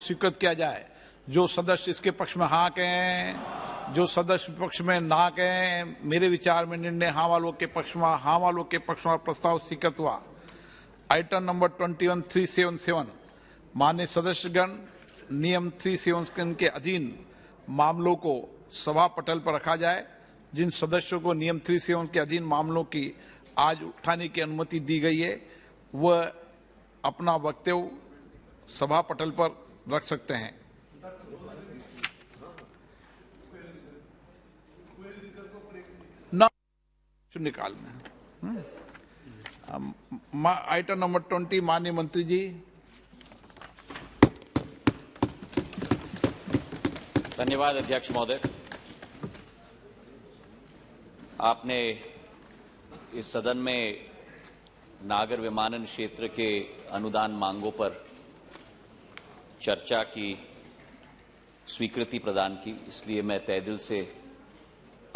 स्वीकृत किया जाए। जो सदस्य इसके पक्ष में हाँ कहें, जो सदस्य पक्ष में ना कहें। मेरे विचार में निर्णय हाँ वालों के पक्ष में प्रस्ताव स्वीकृत हुआ। आइटम नंबर 21377, माननीय सदस्यगण, नियम 377 के अधीन मामलों को सभा पटल पर रखा जाए। जिन सदस्यों को नियम 377 के अधीन मामलों की आज उठाने की अनुमति दी गई है, वह अपना वक्तव्य सभा पटल पर रख सकते हैं। निकालना आइटम नंबर 20, माननीय मंत्री जी। धन्यवाद अध्यक्ष महोदय। आपने इस सदन में नागर विमानन क्षेत्र के अनुदान मांगों पर चर्चा की, स्वीकृति प्रदान की, इसलिए मैं तहे दिल से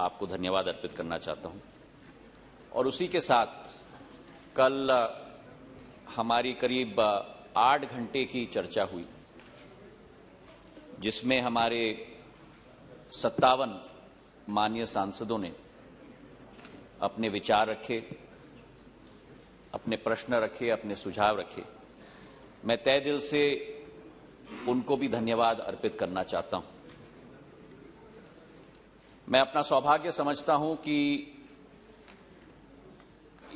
आपको धन्यवाद अर्पित करना चाहता हूं। और उसी के साथ कल हमारी करीब 8 घंटे की चर्चा हुई, जिसमें हमारे 57 माननीय सांसदों ने अपने विचार रखे, अपने प्रश्न रखे, अपने सुझाव रखे। मैं तहे दिल से उनको भी धन्यवाद अर्पित करना चाहता हूं। मैं अपना सौभाग्य समझता हूं कि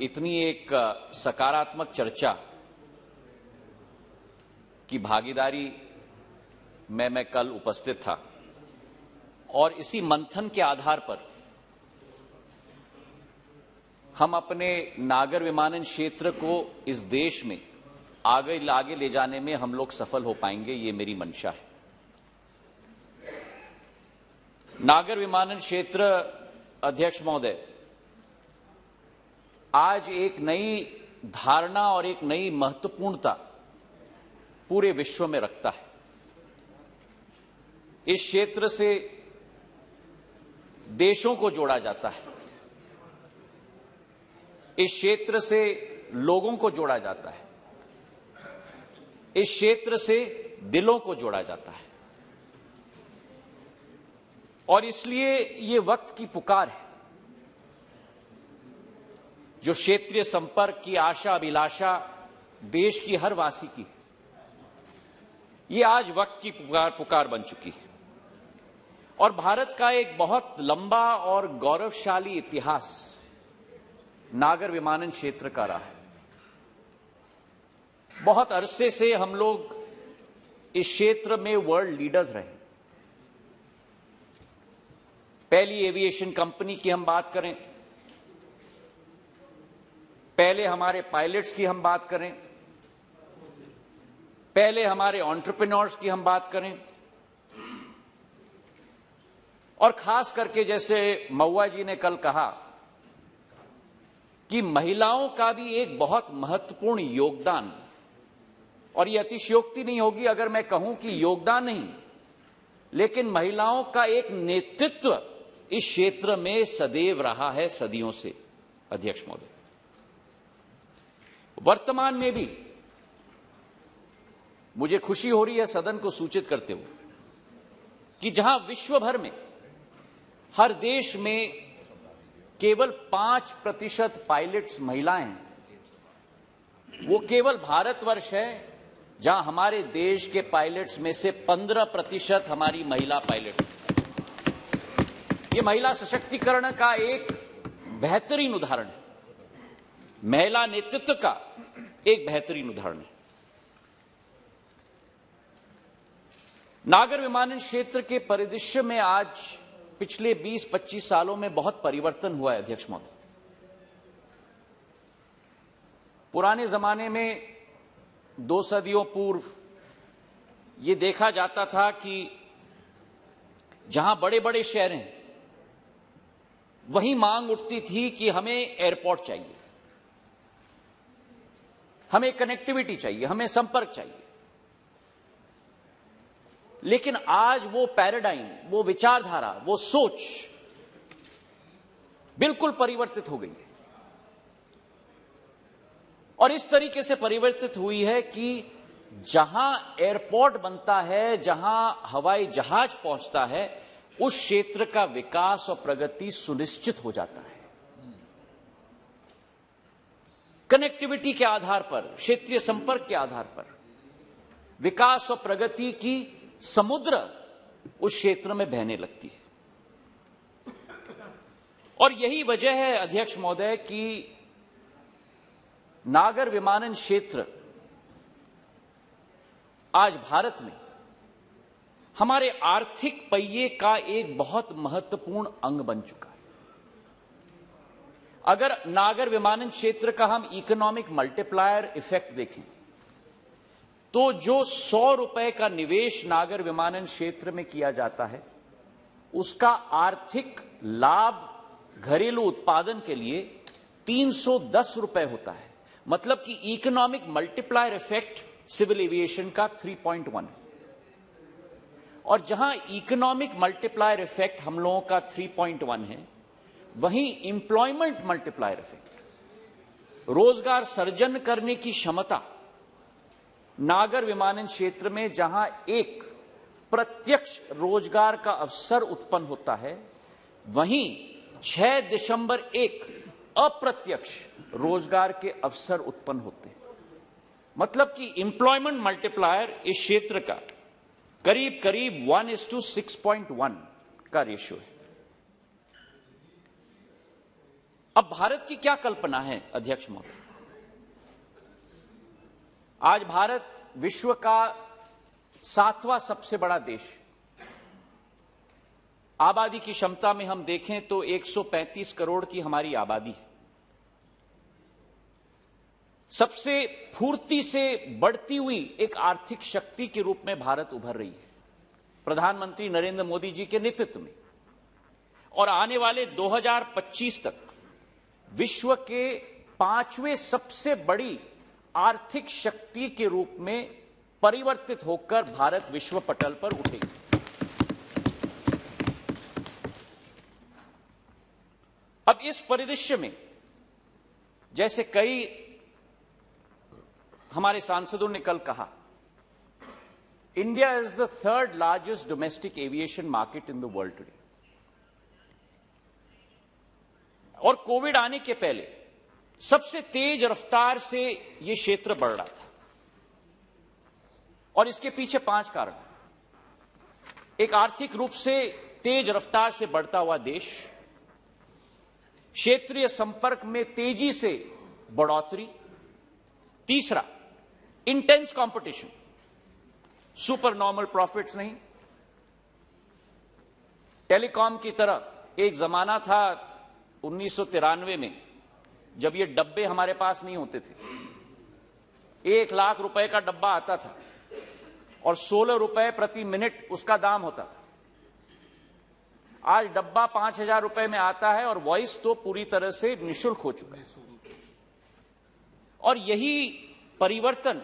इतनी एक सकारात्मक चर्चा की भागीदारी में मैं कल उपस्थित था और इसी मंथन के आधार पर हम अपने नागर विमानन क्षेत्र को इस देश में आगे ले जाने में हम लोग सफल हो पाएंगे, ये मेरी मंशा है। नागर विमानन क्षेत्र, अध्यक्ष महोदय, आज एक नई धारणा और एक नई महत्वपूर्णता पूरे विश्व में रखता है। इस क्षेत्र से देशों को जोड़ा जाता है, इस क्षेत्र से लोगों को जोड़ा जाता है, इस क्षेत्र से दिलों को जोड़ा जाता है। और इसलिए ये वक्त की पुकार है, जो क्षेत्रीय संपर्क की आशा अभिलाषा देश की हर वासी की, ये आज वक्त की पुकार बन चुकी है। और भारत का एक बहुत लंबा और गौरवशाली इतिहास नागर विमानन क्षेत्र का रहा है। बहुत अरसे से हम लोग इस क्षेत्र में वर्ल्ड लीडर्स रहे। पहली एविएशन कंपनी की हम बात करें, पहले हमारे पायलट्स की हम बात करें, पहले हमारे एंटरप्रेन्योर्स की हम बात करें, और खास करके जैसे महुआ जी ने कल कहा कि महिलाओं का भी एक बहुत महत्वपूर्ण योगदान, और यह अतिशयोक्ति नहीं होगी अगर मैं कहूं कि योगदान नहीं, लेकिन महिलाओं का एक नेतृत्व इस क्षेत्र में सदैव रहा है, सदियों से। अध्यक्ष महोदय, वर्तमान में भी मुझे खुशी हो रही है सदन को सूचित करते हुए कि जहां विश्व भर में हर देश में केवल 5% पायलट्स महिलाएं हैं, वो केवल भारतवर्ष है जहां हमारे देश के पायलट्स में से 15% हमारी महिला पायलट्स। ये महिला सशक्तिकरण का एक बेहतरीन उदाहरण है, महिला नेतृत्व का एक बेहतरीन उदाहरण है। नागर विमानन क्षेत्र के परिदृश्य में आज पिछले 20-25 सालों में बहुत परिवर्तन हुआ है। अध्यक्ष महोदय, पुराने जमाने में 2 सदियों पूर्व ये देखा जाता था कि जहां बड़े बड़े शहर हैं वहीं मांग उठती थी कि हमें एयरपोर्ट चाहिए, हमें कनेक्टिविटी चाहिए, हमें संपर्क चाहिए। लेकिन आज वो पैराडाइम, वो विचारधारा, वो सोच बिल्कुल परिवर्तित हो गई है। और इस तरीके से परिवर्तित हुई है कि जहां एयरपोर्ट बनता है, जहां हवाई जहाज पहुंचता है, उस क्षेत्र का विकास और प्रगति सुनिश्चित हो जाता है। कनेक्टिविटी के आधार पर, क्षेत्रीय संपर्क के आधार पर विकास और प्रगति की समुद्र उस क्षेत्र में बहने लगती है। और यही वजह है अध्यक्ष महोदय कि नागर विमानन क्षेत्र आज भारत में हमारे आर्थिक पहिए का एक बहुत महत्वपूर्ण अंग बन चुका है। अगर नागर विमानन क्षेत्र का हम इकोनॉमिक मल्टीप्लायर इफेक्ट देखें तो जो 100 रुपए का निवेश नागर विमानन क्षेत्र में किया जाता है, उसका आर्थिक लाभ घरेलू उत्पादन के लिए 310 रुपए होता है। मतलब कि economic multiplier effect civil aviation का 3.1 है। और जहां इकोनॉमिक मल्टीप्लायर इफेक्ट हम लोगों का 3.1 है, वहीं इंप्लॉयमेंट मल्टीप्लायर इफेक्ट, रोजगार सर्जन करने की क्षमता नागर विमानन क्षेत्र में जहां एक प्रत्यक्ष रोजगार का अवसर उत्पन्न होता है, वहीं 6.1 अप्रत्यक्ष रोजगार के अवसर उत्पन्न होते हैं। मतलब कि इंप्लॉयमेंट मल्टीप्लायर इस क्षेत्र का करीब करीब 1:6.1 का रेशियो है। अब भारत की क्या कल्पना है अध्यक्ष महोदय? आज भारत विश्व का 7वां सबसे बड़ा देश, आबादी की क्षमता में हम देखें तो 135 करोड़ की हमारी आबादी है। सबसे फुर्ती से बढ़ती हुई एक आर्थिक शक्ति के रूप में भारत उभर रही है प्रधानमंत्री नरेंद्र मोदी जी के नेतृत्व में। और आने वाले 2025 तक विश्व के 5वें सबसे बड़ी आर्थिक शक्ति के रूप में परिवर्तित होकर भारत विश्व पटल पर उठेगी। अब इस परिदृश्य में जैसे कई हमारे सांसदों ने कल कहा, India is the 3rd largest domestic aviation market in the world today. और कोविड आने के पहले सबसे तेज रफ्तार से यह क्षेत्र बढ़ रहा था। और इसके पीछे 5 कारण। एक, आर्थिक रूप से तेज रफ्तार से बढ़ता हुआ देश, क्षेत्रीय संपर्क में तेजी से बढ़ोतरी, तीसरा intense competition, super normal profits नहीं। टेलीकॉम की तरह एक जमाना था 1993 में जब ये डब्बे हमारे पास नहीं होते थे, 1 लाख रुपए का डब्बा आता था और 16 रुपए प्रति मिनट उसका दाम होता था। आज डब्बा 5,000 रुपए में आता है और वॉइस तो पूरी तरह से निःशुल्क हो चुका है। और यही परिवर्तन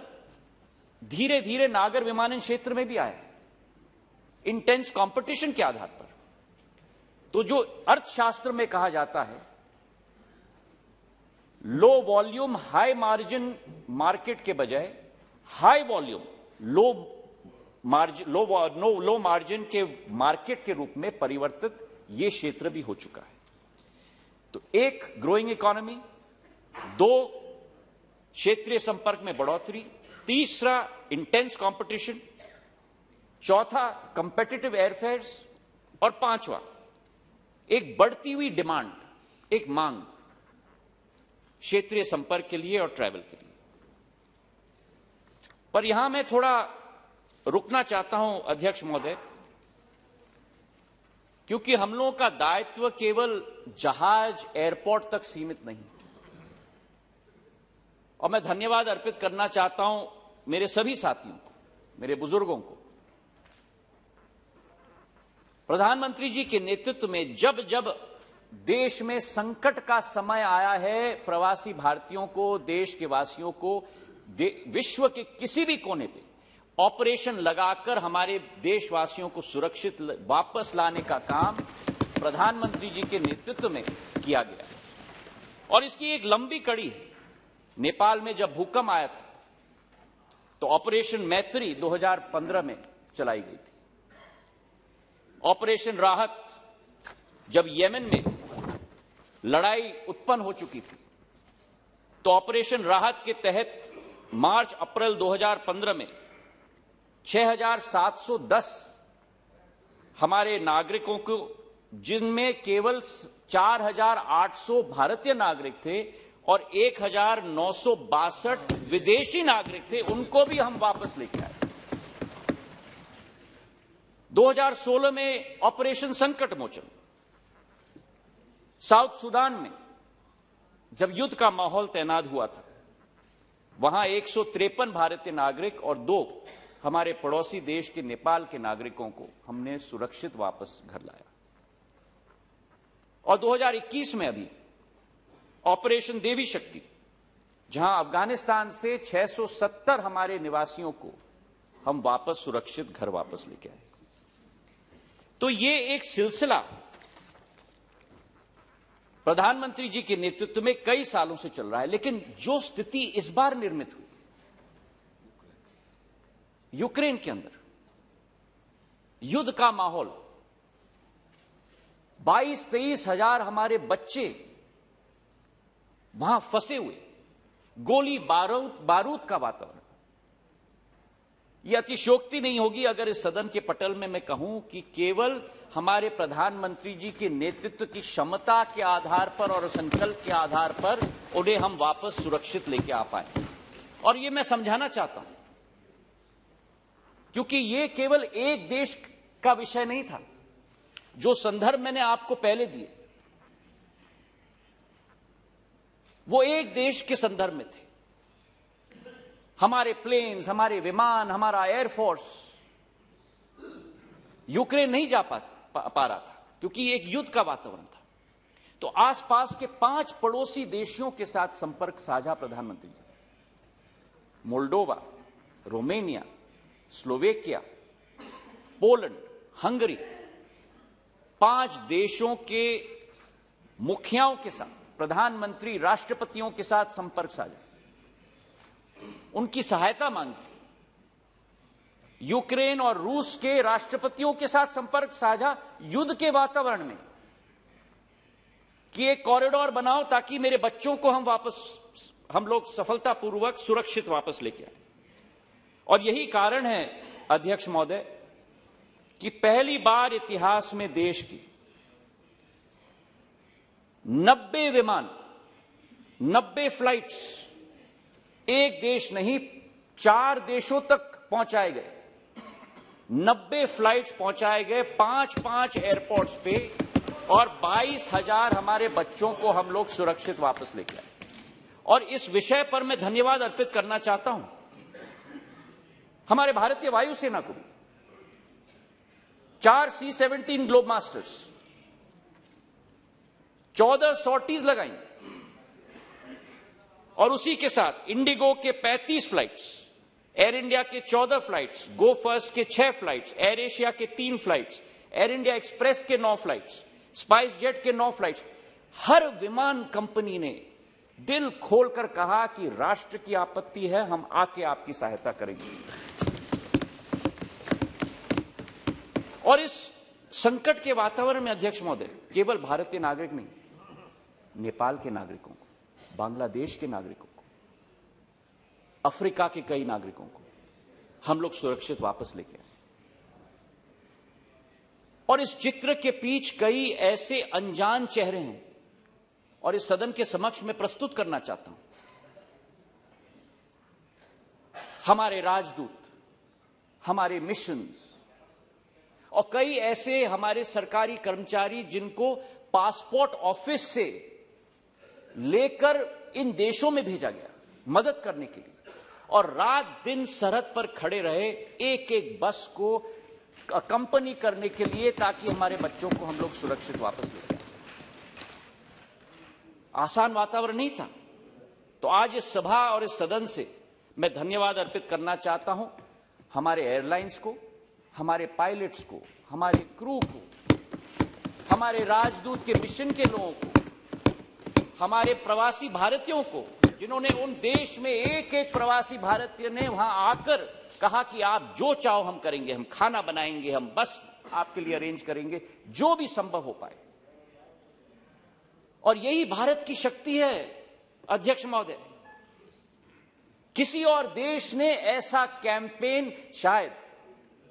धीरे धीरे नागर विमानन क्षेत्र में भी आया है, इंटेंस कंपटीशन के आधार पर। तो जो अर्थशास्त्र में कहा जाता है low volume high margin market के बजाय हाई वॉल्यूम लो मार्जिन के मार्केट के रूप में परिवर्तित ये क्षेत्र भी हो चुका है। तो 1, ग्रोइंग इकोनॉमी, 2, क्षेत्रीय संपर्क में बढ़ोतरी, तीसरा इंटेंस कंपटीशन, चौथा कंपेटिटिव एयरफेयर्स और 5वां एक बढ़ती हुई डिमांड, एक मांग क्षेत्रीय संपर्क के लिए और ट्रैवल के लिए। पर यहां मैं थोड़ा रुकना चाहता हूं अध्यक्ष महोदय, क्योंकि हम लोगों का दायित्व केवल जहाज एयरपोर्ट तक सीमित नहीं। और मैं धन्यवाद अर्पित करना चाहता हूं मेरे सभी साथियों को, मेरे बुजुर्गों को। प्रधानमंत्री जी के नेतृत्व में जब जब देश में संकट का समय आया है, प्रवासी भारतीयों को, देश के वासियों को विश्व के किसी भी कोने पे ऑपरेशन लगाकर हमारे देशवासियों को सुरक्षित वापस लाने का काम प्रधानमंत्री जी के नेतृत्व में किया गया। और इसकी एक लंबी कड़ी है। नेपाल में जब भूकंप आया था तो ऑपरेशन मैत्री 2015 में चलाई गई थी। ऑपरेशन राहत जब येमेन में लड़ाई उत्पन्न हो चुकी थी, तो ऑपरेशन राहत के तहत मार्च अप्रैल 2015 में 6,710 हमारे नागरिकों को, जिनमें केवल 4,800 भारतीय नागरिक थे और 1,962 विदेशी नागरिक थे, उनको भी हम वापस लेके आए। 2016 में ऑपरेशन संकट मोचन, साउथ सुदान में जब युद्ध का माहौल तैनात हुआ था, वहां 153 भारतीय नागरिक और 2 हमारे पड़ोसी देश के नेपाल के नागरिकों को हमने सुरक्षित वापस घर लाया। और 2021 में अभी ऑपरेशन देवी शक्ति, जहां अफगानिस्तान से 670 हमारे निवासियों को हम वापस सुरक्षित घर वापस लेके आए। तो ये एक सिलसिला प्रधानमंत्री जी के नेतृत्व में कई सालों से चल रहा है। लेकिन जो स्थिति इस बार निर्मित हुई यूक्रेन के अंदर, युद्ध का माहौल, 22-23 हजार हमारे बच्चे वहां फंसे हुए, गोली बारूद का वातावरण, यह अतिशयोक्ति नहीं होगी अगर इस सदन के पटल में मैं कहूं कि केवल हमारे प्रधानमंत्री जी के नेतृत्व की क्षमता के आधार पर और संकल्प के आधार पर उन्हें हम वापस सुरक्षित लेके आ पाए। और यह मैं समझाना चाहता हूं, क्योंकि यह केवल एक देश का विषय नहीं था। जो संदर्भ मैंने आपको पहले दिए वो एक देश के संदर्भ में थे। हमारे प्लेन्स, हमारे विमान, हमारा एयरफोर्स यूक्रेन नहीं जा पा रहा था, क्योंकि एक युद्ध का वातावरण था। तो आसपास के 5 पड़ोसी देशों के साथ संपर्क साझा प्रधानमंत्री, Moldova, Romania, Slovakia, Poland, Hungary, 5 देशों के मुखियाओं के साथ, प्रधानमंत्री, राष्ट्रपतियों के साथ संपर्क साझा, उनकी सहायता मांगी। यूक्रेन और रूस के राष्ट्रपतियों के साथ संपर्क साझा युद्ध के वातावरण में कि एक कॉरिडोर बनाओ ताकि मेरे बच्चों को हम लोग सफलतापूर्वक सुरक्षित वापस लेके आए। और यही कारण है अध्यक्ष महोदय कि पहली बार इतिहास में देश की 90 विमान, 90 फ्लाइट्स, एक देश नहीं 4 देशों तक पहुंचाए गए। 90 फ्लाइट्स पहुंचाए गए 5-5 एयरपोर्ट्स पे, और 22,000 हमारे बच्चों को हम लोग सुरक्षित वापस लेके आए। और इस विषय पर मैं धन्यवाद अर्पित करना चाहता हूं हमारे भारतीय वायुसेना को। 4 C-17 ग्लोब मास्टर्स, 14 सॉर्टीज लगाई, और उसी के साथ इंडिगो के 35 फ्लाइट्स, एयर इंडिया के 14 फ्लाइट्स, गो फर्स्ट के 6 फ्लाइट्स, एयर एशिया के 3 फ्लाइट्स, एयर इंडिया एक्सप्रेस के 9 फ्लाइट्स, स्पाइस जेट के 9 फ्लाइट्स। हर विमान कंपनी ने दिल खोलकर कहा कि राष्ट्र की आपत्ति है, हम आके आपकी सहायता करेंगे। और इस संकट के वातावरण में अध्यक्ष महोदय, केवल भारतीय नागरिक नहीं, नेपाल के नागरिकों को, बांग्लादेश के नागरिकों को, अफ्रीका के कई नागरिकों को हम लोग सुरक्षित वापस लेके आए। और इस चित्र के पीछे कई ऐसे अनजान चेहरे हैं, और इस सदन के समक्ष में प्रस्तुत करना चाहता हूं। हमारे राजदूत, हमारे मिशंस, और कई ऐसे हमारे सरकारी कर्मचारी जिनको पासपोर्ट ऑफिस से लेकर इन देशों में भेजा गया मदद करने के लिए, और रात दिन सरहद पर खड़े रहे एक एक बस को कंपनी करने के लिए, ताकि हमारे बच्चों को हम लोग सुरक्षित वापस लेके आए। आसान वातावरण नहीं था। तो आज इस सभा और इस सदन से मैं धन्यवाद अर्पित करना चाहता हूं हमारे एयरलाइंस को, हमारे पायलट्स को, हमारे क्रू को, हमारे राजदूत के मिशन के लोगों को, हमारे प्रवासी भारतीयों को जिन्होंने उन देश में एक एक प्रवासी भारतीय ने वहां आकर कहा कि आप जो चाहो हम करेंगे, हम खाना बनाएंगे, हम बस आपके लिए अरेंज करेंगे, जो भी संभव हो पाए। और यही भारत की शक्ति है अध्यक्ष महोदय। किसी और देश ने ऐसा कैंपेन शायद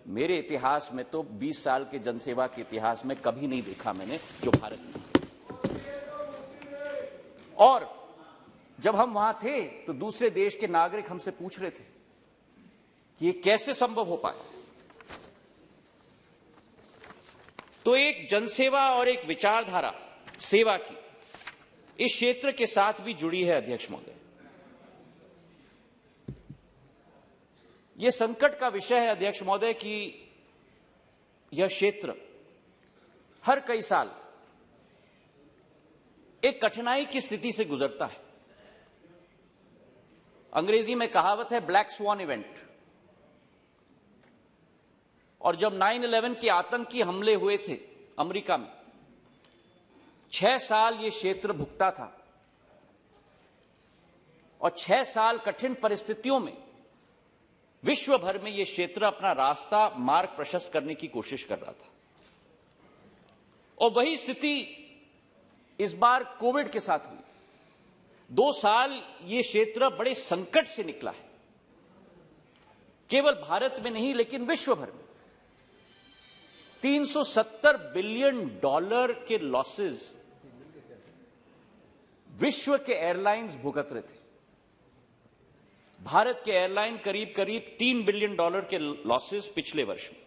मेरे इतिहास में तो 20 साल के जनसेवा के इतिहास में कभी नहीं देखा मैंने, जो भारत में। और जब हम वहां थे तो दूसरे देश के नागरिक हमसे पूछ रहे थे कि ये कैसे संभव हो पाया। तो एक जनसेवा और एक विचारधारा सेवा की इस क्षेत्र के साथ भी जुड़ी है अध्यक्ष महोदय। यह संकट का विषय है अध्यक्ष महोदय कि यह क्षेत्र हर कई साल एक कठिनाई की स्थिति से गुजरता है। अंग्रेजी में कहावत है ब्लैक स्वान इवेंट। और जब 9/11 के आतंकी हमले हुए थे अमेरिका में, 6 साल यह क्षेत्र भुगता था और 6 साल कठिन परिस्थितियों में विश्व भर में यह क्षेत्र अपना रास्ता मार्ग प्रशस्त करने की कोशिश कर रहा था। और वही स्थिति इस बार कोविड के साथ हुई। 2 साल यह क्षेत्र बड़े संकट से निकला है, केवल भारत में नहीं लेकिन विश्व भर में। $370 बिलियन के लॉसेस विश्व के एयरलाइंस भुगत रहे थे। भारत के एयरलाइन करीब करीब $3 बिलियन के लॉसेस पिछले वर्ष में।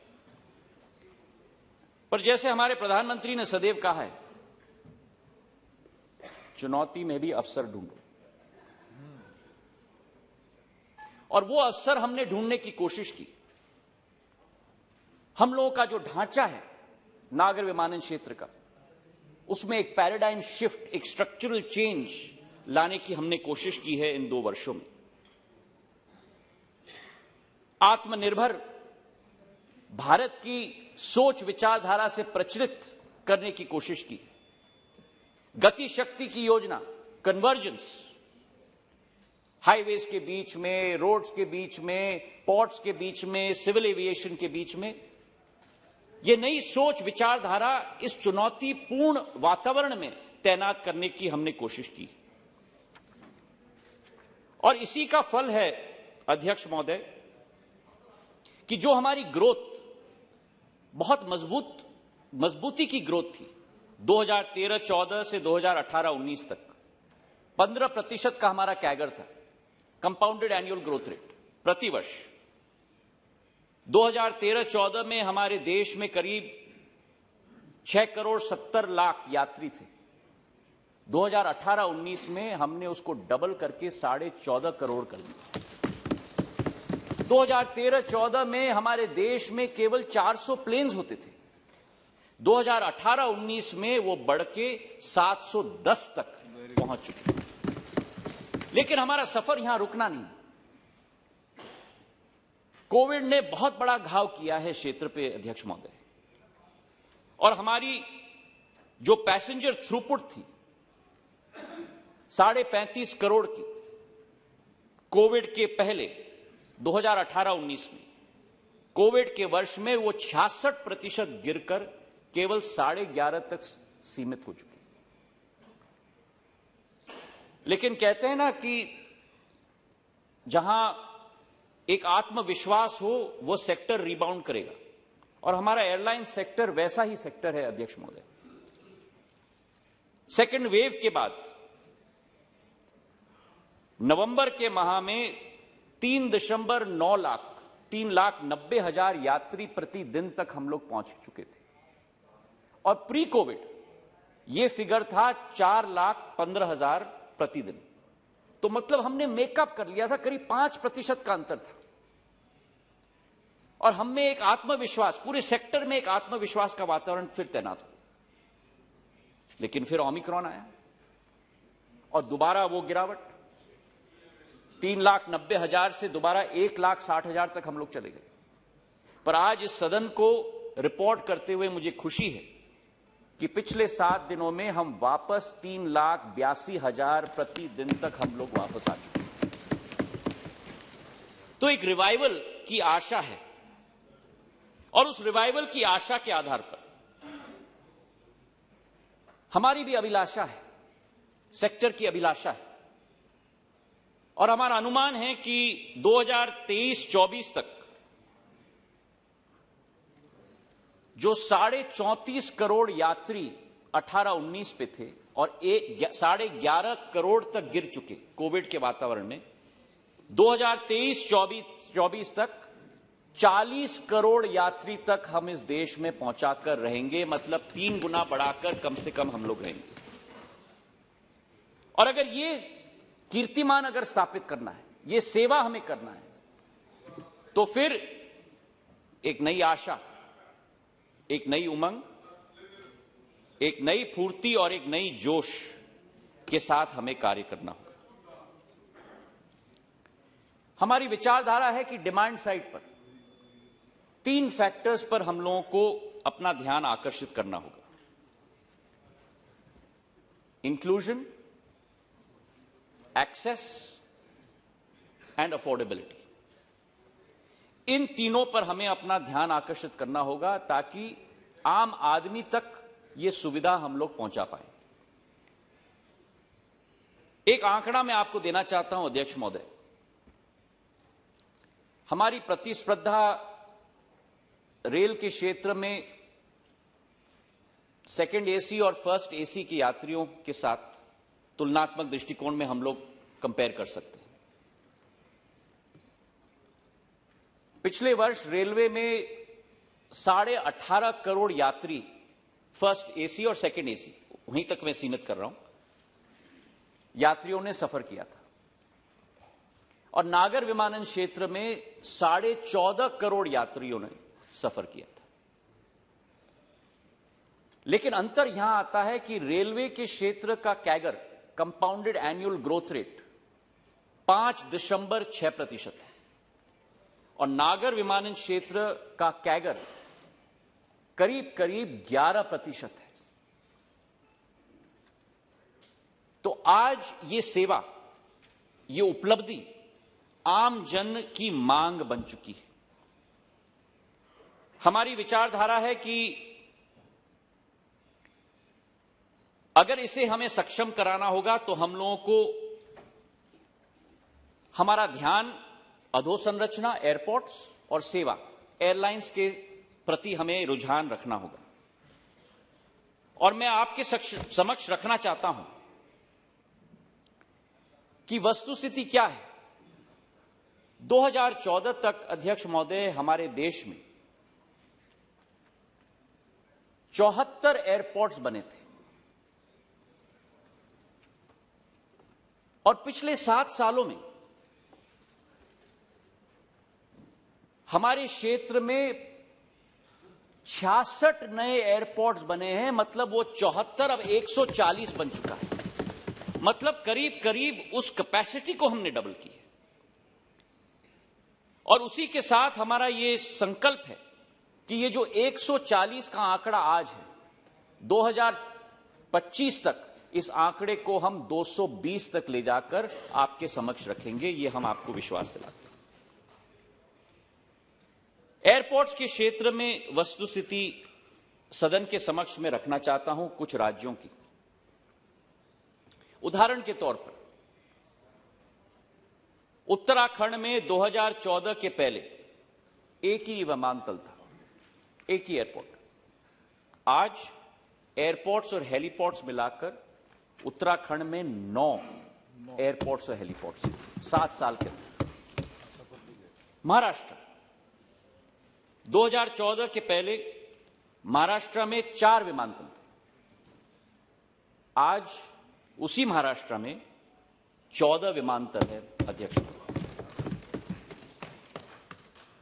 पर जैसे हमारे प्रधानमंत्री ने सदैव कहा है, चुनौती में भी अवसर ढूंढो। और वो अवसर हमने ढूंढने की कोशिश की। हम लोगों का जो ढांचा है नागर विमानन क्षेत्र का, उसमें एक पैराडाइम शिफ्ट, एक स्ट्रक्चरल चेंज लाने की हमने कोशिश की है इन 2 वर्षों में। आत्मनिर्भर भारत की सोच विचारधारा से प्रचलित करने की कोशिश की। गति शक्ति की योजना, कन्वर्जेंस, हाईवेज के बीच में, रोड्स के बीच में, पोर्ट्स के बीच में, सिविल एविएशन के बीच में, यह नई सोच विचारधारा इस चुनौतीपूर्ण वातावरण में तैनात करने की हमने कोशिश की। और इसी का फल है अध्यक्ष महोदय कि जो हमारी ग्रोथ बहुत मजबूती की ग्रोथ थी 2013-14 से 2018-19 तक, 15% का हमारा कैगर था, कंपाउंडेड एनुअल ग्रोथ रेट प्रतिवर्ष। 2013-14 में हमारे देश में करीब 6,70,00,000 यात्री थे। 2018-19 में हमने उसको डबल करके 14.5 करोड़ कर दिया। 2013-14 में हमारे देश में केवल 400 प्लेन्स होते थे। 2018-19 में वो बढ़ के 710 तक पहुंच चुके। लेकिन हमारा सफर यहां रुकना नहीं। कोविड ने बहुत बड़ा घाव किया है क्षेत्र पे अध्यक्ष महोदय। और हमारी जो पैसेंजर थ्रूपुट थी 35.5 करोड़ की कोविड के पहले 2018-19 में, कोविड के वर्ष में वो 66% गिरकर केवल 11.5 तक सीमित हो चुकी। लेकिन कहते हैं ना कि जहां एक आत्मविश्वास हो वो सेक्टर रिबाउंड करेगा, और हमारा एयरलाइन सेक्टर वैसा ही सेक्टर है अध्यक्ष महोदय। सेकेंड वेव के बाद नवंबर के माह में 3.9 लाख 3,90,000 यात्री प्रतिदिन तक हम लोग पहुंच चुके थे। और प्री कोविड यह फिगर था 4,15,000 प्रतिदिन। तो मतलब हमने मेकअप कर लिया था, करीब 5% का अंतर था। और हमें एक आत्मविश्वास, पूरे सेक्टर में एक आत्मविश्वास का वातावरण फिर तैनात हो। लेकिन फिर ओमिक्रॉन आया और दोबारा वो गिरावट 3,90,000 से दोबारा 1,60,000 तक हम लोग चले गए। पर आज इस सदन को रिपोर्ट करते हुए मुझे खुशी है कि पिछले 7 दिनों में हम वापस 3,82,000 प्रति दिन तक हम लोग वापस आ चुके हैं। तो एक रिवाइवल की आशा है और उस रिवाइवल की आशा के आधार पर हमारी भी अभिलाषा है, सेक्टर की अभिलाषा है और हमारा अनुमान है कि 2023-24 तक जो 34.5 करोड़ यात्री 18-19 पे थे और 11.5 करोड़ तक गिर चुके कोविड के वातावरण में, 2023-24 तक 40 करोड़ यात्री तक हम इस देश में पहुंचाकर रहेंगे, मतलब 3 गुना बढ़ाकर कम से कम हम लोग रहेंगे। और अगर ये कीर्तिमान अगर स्थापित करना है, ये सेवा हमें करना है, तो फिर एक नई आशा, एक नई उमंग, एक नई फूर्ति और एक नई जोश के साथ हमें कार्य करना होगा। हमारी विचारधारा है कि डिमांड साइड पर 3 फैक्टर्स पर हम लोगों को अपना ध्यान आकर्षित करना होगा। Inclusion, access and affordability. इन तीनों पर हमें अपना ध्यान आकर्षित करना होगा ताकि आम आदमी तक ये सुविधा हम लोग पहुंचा पाए। एक आंकड़ा मैं आपको देना चाहता हूं अध्यक्ष महोदय। हमारी प्रतिस्पर्धा रेल के क्षेत्र में सेकंड एसी और फर्स्ट एसी के यात्रियों के साथ तुलनात्मक दृष्टिकोण में हम लोग कंपेयर कर सकते हैं। पिछले वर्ष रेलवे में 18.5 करोड़ यात्री फर्स्ट एसी और सेकंड एसी, वहीं तक मैं सीमित कर रहा हूं, यात्रियों ने सफर किया था और नागर विमानन क्षेत्र में 14.5 करोड़ यात्रियों ने सफर किया था। लेकिन अंतर यहां आता है कि रेलवे के क्षेत्र का CAGR, compounded annual growth rate 5.6% है और नागर विमानन क्षेत्र का कैगर करीब करीब 11% है। तो आज ये सेवा, ये उपलब्धि आम जन की मांग बन चुकी है। हमारी विचारधारा है कि अगर इसे हमें सक्षम कराना होगा तो हम लोगों को हमारा ध्यान अधोसंरचना, एयरपोर्ट्स और सेवा, एयरलाइंस के प्रति हमें रुझान रखना होगा। और मैं आपके समक्ष रखना चाहता हूं कि वस्तुस्थिति क्या है। 2014 तक अध्यक्ष महोदय हमारे देश में 74 एयरपोर्ट्स बने थे और पिछले 7 सालों में हमारे क्षेत्र में 66 नए एयरपोर्ट्स बने हैं, मतलब वो 74 अब 140 बन चुका है। मतलब करीब करीब उस कैपेसिटी को हमने डबल किया और उसी के साथ हमारा ये संकल्प है कि ये जो 140 का आंकड़ा आज है, 2025 तक इस आंकड़े को हम 220 तक ले जाकर आपके समक्ष रखेंगे। ये हम आपको विश्वास दिलाते हैं। एयरपोर्ट्स के क्षेत्र में वस्तुस्थिति सदन के समक्ष में रखना चाहता हूं कुछ राज्यों की। उदाहरण के तौर पर उत्तराखंड में 2014 के पहले एक ही विमानतल था, एक ही एयरपोर्ट। आज एयरपोर्ट्स और हेलीपोर्ट्स मिलाकर उत्तराखंड में 9 एयरपोर्ट्स और हेलीपोर्ट्स 7 साल के अंदर। महाराष्ट्र 2014 के पहले महाराष्ट्र में 4 विमानतल थे। आज उसी महाराष्ट्र में 14 विमानतल है अध्यक्ष।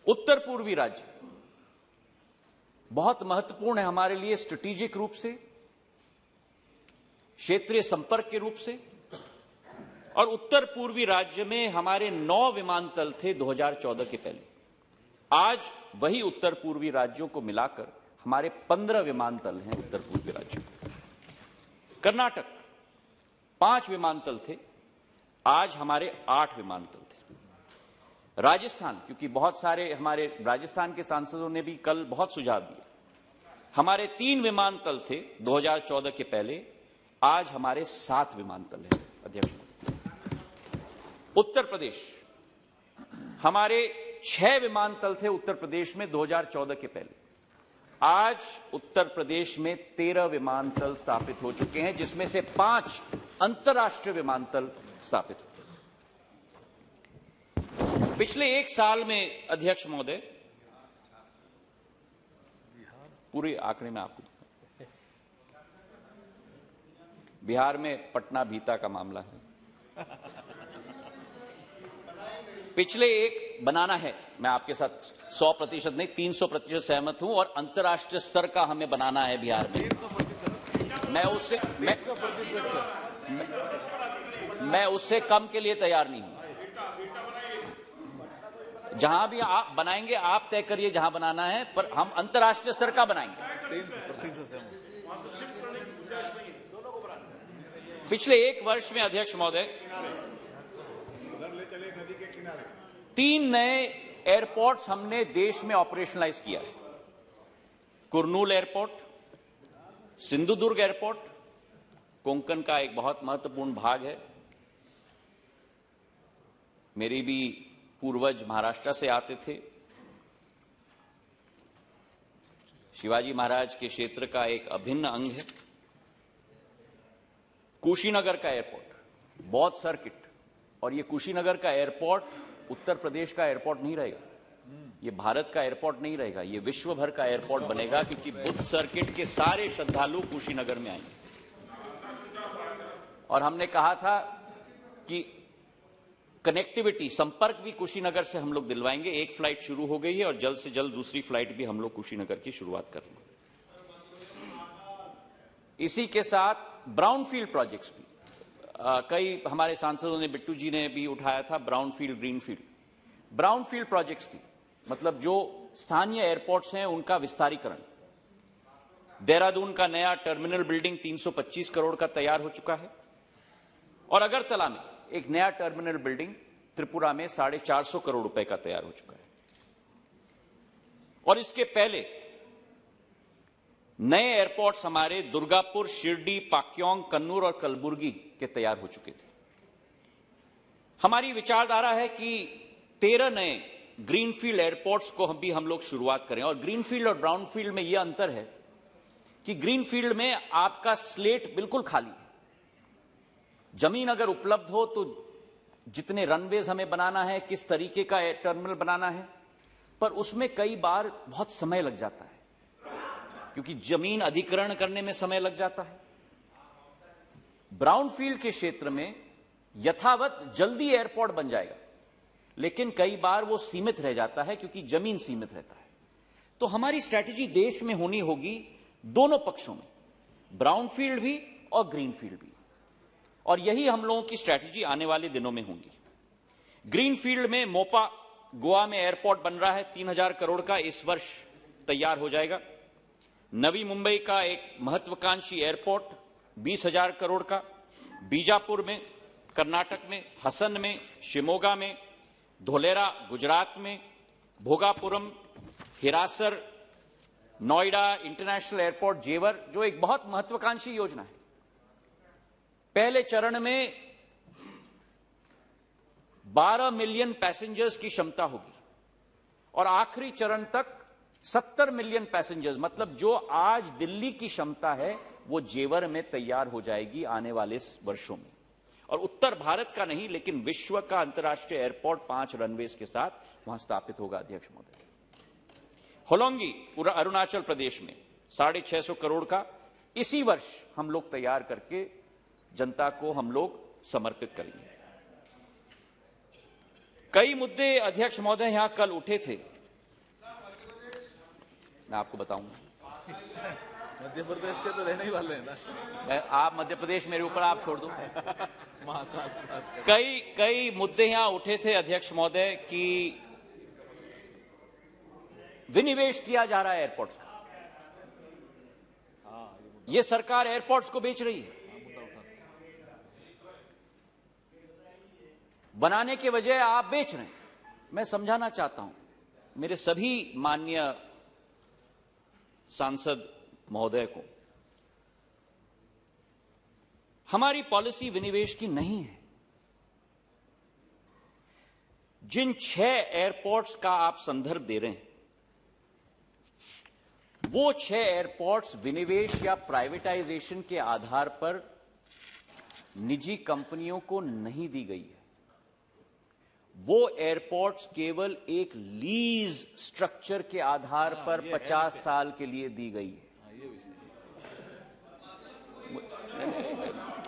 उत्तर पूर्वी राज्य बहुत महत्वपूर्ण है हमारे लिए स्ट्रेटेजिक रूप से, क्षेत्रीय संपर्क के रूप से, और उत्तर पूर्वी राज्य में हमारे 9 विमानतल थे 2014 के पहले। आज वही उत्तर पूर्वी राज्यों को मिलाकर हमारे 15 विमानतल हैं उत्तर पूर्वी राज्यों में। कर्नाटक 5 विमानतल थे, आज हमारे 8 विमानतल थे। राजस्थान, क्योंकि बहुत सारे हमारे राजस्थान के सांसदों ने भी कल बहुत सुझाव दिए, हमारे 3 विमानतल थे 2014 के पहले, आज हमारे 7 विमानतल हैं अध्यक्ष महोदय। उत्तर प्रदेश, हमारे 6 विमानतल थे उत्तर प्रदेश में 2014 के पहले, आज उत्तर प्रदेश में 13 विमानतल स्थापित हो चुके हैं, जिसमें से 5 अंतर्राष्ट्रीय विमानतल स्थापित हुए। पिछले 1 साल में अध्यक्ष महोदय, पूरे आंकड़े में आपको, बिहार में पटना भीता का मामला है, पिछले एक बनाना है, मैं आपके साथ 100% नहीं 300% सहमत हूं, और अंतर्राष्ट्रीय स्तर का हमें बनाना है बिहार में। मैं उससे कम के लिए तैयार नहीं हूं। जहां भी आप बनाएंगे आप तय करिए जहां बनाना है, पर हम अंतर्राष्ट्रीय स्तर का बनाएंगे। पिछले 1 वर्ष में अध्यक्ष महोदय 3 नए एयरपोर्ट्स हमने देश में ऑपरेशनलाइज किया है। कुरनूल एयरपोर्ट, सिंधुदुर्ग एयरपोर्ट, कोंकण का एक बहुत महत्वपूर्ण भाग है। मेरी भी पूर्वज महाराष्ट्र से आते थे। शिवाजी महाराज के क्षेत्र का एक अभिन्न अंग है। कुशीनगर का एयरपोर्ट, बौद्ध सर्किट, और ये कुशीनगर का एयरपोर्ट उत्तर प्रदेश का एयरपोर्ट नहीं रहेगा, ये भारत का एयरपोर्ट नहीं रहेगा, ये विश्व भर का एयरपोर्ट बनेगा, क्योंकि बुद्ध सर्किट के सारे श्रद्धालु कुशीनगर में आएंगे। और हमने कहा था कि कनेक्टिविटी, संपर्क भी कुशीनगर से हम लोग दिलवाएंगे। 1 फ्लाइट शुरू हो गई है और जल्द से जल्द दूसरी फ्लाइट भी हम लोग कुशीनगर की शुरुआत करेंगे। इसी के साथ ब्राउनफील्ड प्रोजेक्ट्स भी कई हमारे सांसदों ने, बिट्टू जी ने भी उठाया था, ब्राउनफील्ड ग्रीनफील्ड। ब्राउनफील्ड प्रोजेक्ट्स भी मतलब जो स्थानीय एयरपोर्ट्स हैं उनका विस्तारीकरण। देहरादून का नया टर्मिनल बिल्डिंग 325 करोड़ का तैयार हो चुका है, और अगरतला में एक नया टर्मिनल बिल्डिंग त्रिपुरा में 450 करोड़ रुपए का तैयार हो चुका है। और इसके पहले नए एयरपोर्ट्स हमारे दुर्गापुर, शिरडी, पाक्योंग, कन्नूर और कलबुर्गी के तैयार हो चुके थे। हमारी विचारधारा है कि 13 नए ग्रीनफील्ड एयरपोर्ट्स को हम लोग शुरुआत करें। और ग्रीनफील्ड और ब्राउनफील्ड में यह अंतर है कि ग्रीनफील्ड में आपका स्लेट बिल्कुल खाली है। जमीन अगर उपलब्ध हो तो जितने रनवेज हमें बनाना है, किस तरीके का टर्मिनल बनाना है, पर उसमें कई बार बहुत समय लग जाता है, क्योंकि जमीन अधिग्रहण करने में समय लग जाता है। ब्राउनफील्ड के क्षेत्र में यथावत जल्दी एयरपोर्ट बन जाएगा, लेकिन कई बार वो सीमित रह जाता है क्योंकि जमीन सीमित रहता है। तो हमारी स्ट्रैटेजी देश में होनी होगी दोनों पक्षों में, ब्राउनफील्ड भी और ग्रीनफील्ड भी, और यही हम लोगों की स्ट्रैटेजी आने वाले दिनों में होंगी। ग्रीनफील्ड में मोपा गोवा में एयरपोर्ट बन रहा है, 3000 करोड़ का, इस वर्ष तैयार हो जाएगा। नवी मुंबई का एक महत्वाकांक्षी एयरपोर्ट 20,000 करोड़ का, बीजापुर में, कर्नाटक में, हसन में, शिमोगा में, धोलेरा गुजरात में, भोगापुरम, हिरासर, नोएडा इंटरनेशनल एयरपोर्ट जेवर, जो एक बहुत महत्वाकांक्षी योजना है। पहले चरण में 12 मिलियन पैसेंजर्स की क्षमता होगी और आखिरी चरण तक 70 मिलियन पैसेंजर्स, मतलब जो आज दिल्ली की क्षमता है वो जेवर में तैयार हो जाएगी आने वाले वर्षों में। और उत्तर भारत का नहीं लेकिन विश्व का अंतर्राष्ट्रीय एयरपोर्ट 5 रनवेज के साथ वहां स्थापित होगा। अध्यक्ष महोदय, होलोंगी पूरा अरुणाचल प्रदेश में 650 करोड़ का इसी वर्ष हम लोग तैयार करके जनता को हम लोग समर्पित करेंगे। कई मुद्दे अध्यक्ष महोदय यहां कल उठे थे, मैं आपको बताऊंगा। मध्य प्रदेश के तो रहने ही वाले हैं ना। आप मध्य प्रदेश मेरे ऊपर आप छोड़ दो। कई मुद्दे यहां उठे थे अध्यक्ष महोदय कि विनिवेश किया जा रहा है एयरपोर्ट्स का। ये सरकार एयरपोर्ट्स को बेच रही है। बनाने के बजाय आप बेच रहे हैं। मैं समझाना चाहता हूं मेरे सभी माननीय सांसद महोदय को, हमारी पॉलिसी विनिवेश की नहीं है। जिन 6 एयरपोर्ट्स का आप संदर्भ दे रहे हैं, वो 6 एयरपोर्ट्स विनिवेश या प्राइवेटाइजेशन के आधार पर निजी कंपनियों को नहीं दी गई है। वो एयरपोर्ट्स केवल एक लीज स्ट्रक्चर के आधार पर 50 साल के लिए दी गई है।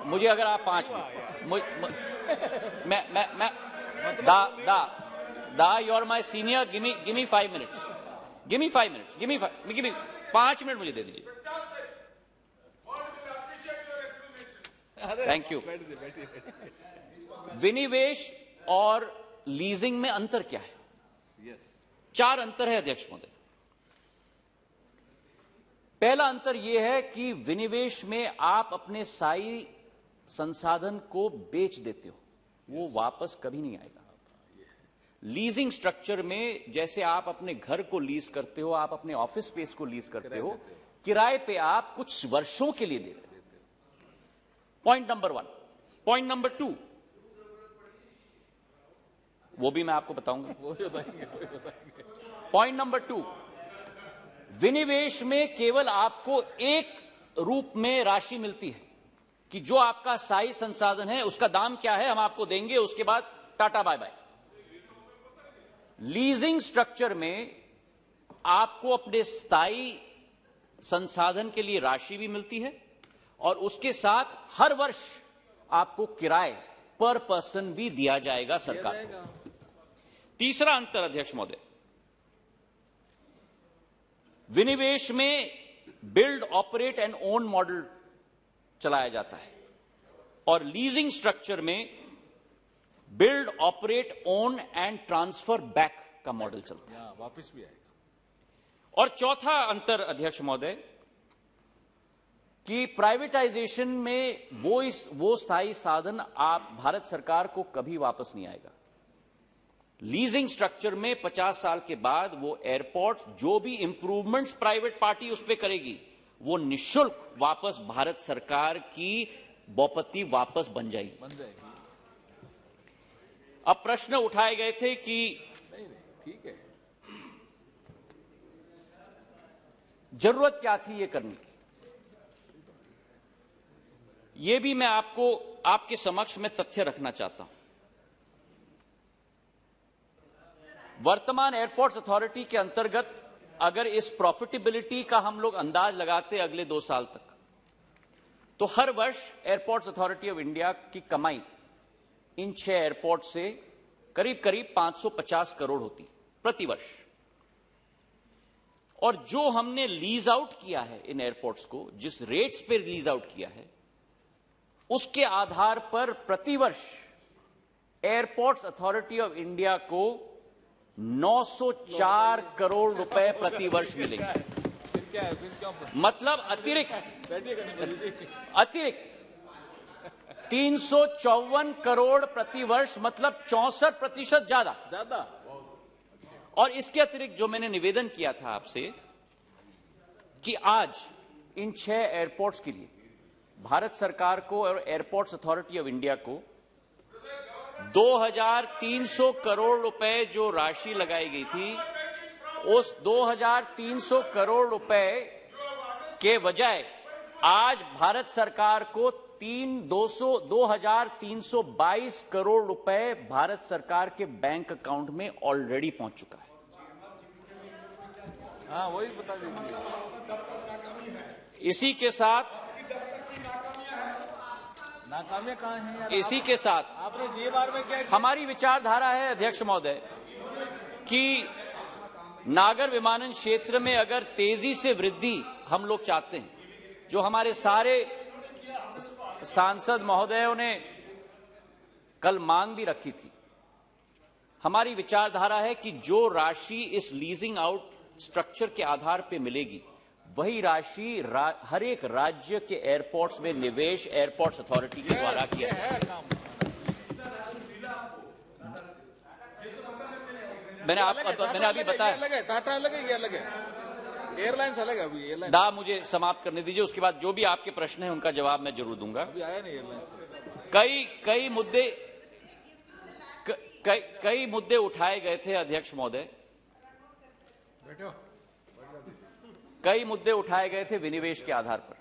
मुझे अगर आप 5 मिनट दा you are my senior, give me 5 minutes, give me 5 minutes, 5 minute मुझे दे दीजिए। Thank you. विनिवेश और लीजिंग में अंतर क्या है? 4 अंतर है अध्यक्ष महोदय। पहला अंतर यह है कि विनिवेश में आप अपने स्थायी संसाधन को बेच देते हो, वो वापस कभी नहीं आएगा। लीजिंग स्ट्रक्चर में जैसे आप अपने घर को लीज करते हो, आप अपने ऑफिस स्पेस को लीज करते हो, किराए पे आप कुछ वर्षों के लिए दे रहे हो। Point number 1। पॉइंट नंबर 2 वो भी मैं आपको बताऊंगा। पॉइंट नंबर 2, विनिवेश में केवल आपको एक रूप में राशि मिलती है कि जो आपका स्थायी संसाधन है उसका दाम क्या है हम आपको देंगे, उसके बाद Tata bye bye. Leasing structure में आपको अपने स्थायी संसाधन के लिए राशि भी मिलती है और उसके साथ हर वर्ष आपको किराए पर पर्सन भी दिया जाएगा सरकार को। तीसरा अंतर अध्यक्ष महोदय, विनिवेश में build operate and own model चलाया जाता है और लीजिंग स्ट्रक्चर में build operate own and transfer back का मॉडल चलता है, वापस भी आएगा। और चौथा अंतर अध्यक्ष महोदय कि प्राइवेटाइजेशन में वो स्थायी साधन आप भारत सरकार को कभी वापस नहीं आएगा। लीजिंग स्ट्रक्चर में 50 साल के बाद वो एयरपोर्ट जो भी इंप्रूवमेंट्स प्राइवेट पार्टी उस पर करेगी वो निःशुल्क वापस भारत सरकार की बौपत्ती वापस बन जाएगी। अब प्रश्न उठाए गए थे कि नहीं ठीक है, जरूरत क्या थी ये करने की। ये भी मैं आपको आपके समक्ष में तथ्य रखना चाहता हूं। वर्तमान एयरपोर्ट्स अथॉरिटी के अंतर्गत अगर इस प्रॉफिटेबिलिटी का हम लोग अंदाज लगाते अगले 2 साल तक, तो हर वर्ष एयरपोर्ट्स अथॉरिटी ऑफ इंडिया की कमाई इन 6 एयरपोर्ट से करीब करीब 550 करोड़ होती प्रति वर्ष। और जो हमने लीज आउट किया है इन एयरपोर्ट्स को, जिस रेट्स पे लीज आउट किया है, उसके आधार पर प्रतिवर्ष एयरपोर्ट्स अथॉरिटी ऑफ इंडिया को 904 करोड़ रुपए प्रतिवर्ष मिलेंगे। फिर क्या है, फिर क्यों मतलब अतिरिक्त 354 करोड़ प्रतिवर्ष, मतलब 64% ज्यादा। और इसके अतिरिक्त जो मैंने निवेदन किया था आपसे कि आज इन 6 एयरपोर्ट्स के लिए भारत सरकार को और एयरपोर्ट्स अथॉरिटी ऑफ इंडिया को 2300 करोड़ रुपए जो राशि लगाई गई थी, उस 2300 करोड़ रुपए के बजाय आज भारत सरकार को 2322 करोड़ रुपए भारत सरकार के बैंक अकाउंट में ऑलरेडी पहुंच चुका है। हाँ वही बता दीजिए। इसी के साथ नाकामियां कहां हैं यार? इसी के साथ आपने ये बार में क्या किया? हमारी विचारधारा है अध्यक्ष महोदय कि नागर विमानन क्षेत्र में अगर तेजी से वृद्धि हम लोग चाहते हैं, जो हमारे सारे सांसद महोदयों ने कल मांग भी रखी थी, हमारी विचारधारा है कि जो राशि इस लीजिंग आउट स्ट्रक्चर के आधार पर मिलेगी वही राशि हर एक राज्य के एयरपोर्ट्स में निवेश एयरपोर्ट्स अथॉरिटी के द्वारा किया जाए। मैंने अभी बताया, टाटा अलग है, ये अलग है, एयरलाइंस अलग है। अभी एयरलाइन दा मुझे समाप्त करने दीजिए, उसके बाद जो भी आपके प्रश्न हैं उनका जवाब मैं जरूर दूंगा। अभी आया नहीं एयरलाइंस। कई मुद्दे उठाए गए थे अध्यक्ष महोदय, कई मुद्दे उठाए गए थे विनिवेश के आधार पर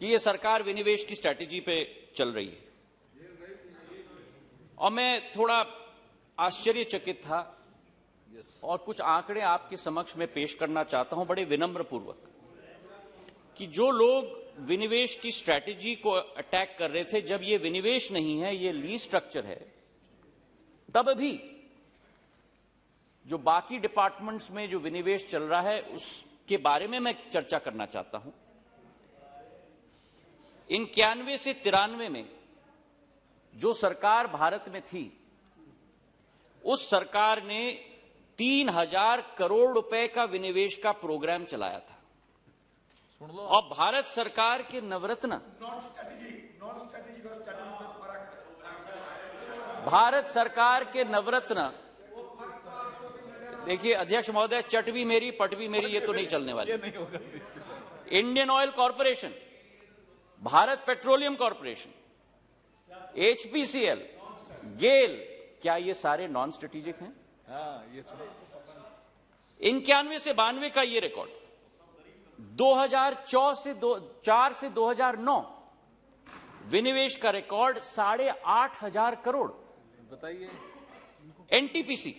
कि ये सरकार विनिवेश की स्ट्रैटेजी पे चल रही है, और मैं थोड़ा आश्चर्यचकित था और कुछ आंकड़े आपके समक्ष में पेश करना चाहता हूं बड़े विनम्र पूर्वक, कि जो लोग विनिवेश की स्ट्रैटेजी को अटैक कर रहे थे, जब ये विनिवेश नहीं है, ये लीज स्ट्रक्चर है, तब भी जो बाकी डिपार्टमेंट्स में जो विनिवेश चल रहा है उसके बारे में मैं चर्चा करना चाहता हूं। 91 से 93 में जो सरकार भारत में थी, उस सरकार ने 3000 करोड़ रुपए का विनिवेश का प्रोग्राम चलाया था, और भारत सरकार के नवरत्न, भारत सरकार के नवरत्न, देखिए अध्यक्ष महोदय, चट भी मेरी पट भी मेरी, ये तो नहीं चलने वाली। Indian Oil Corporation, Bharat Petroleum Corporation, HPCL, GAIL, क्या ये सारे नॉन स्ट्रेटेजिक हैं? हाँ, ये सुनो। 91 से 92 का ये रिकॉर्ड, 2004 से 2009 विनिवेश का रिकॉर्ड 8,500 करोड़। बताइए। NTPC,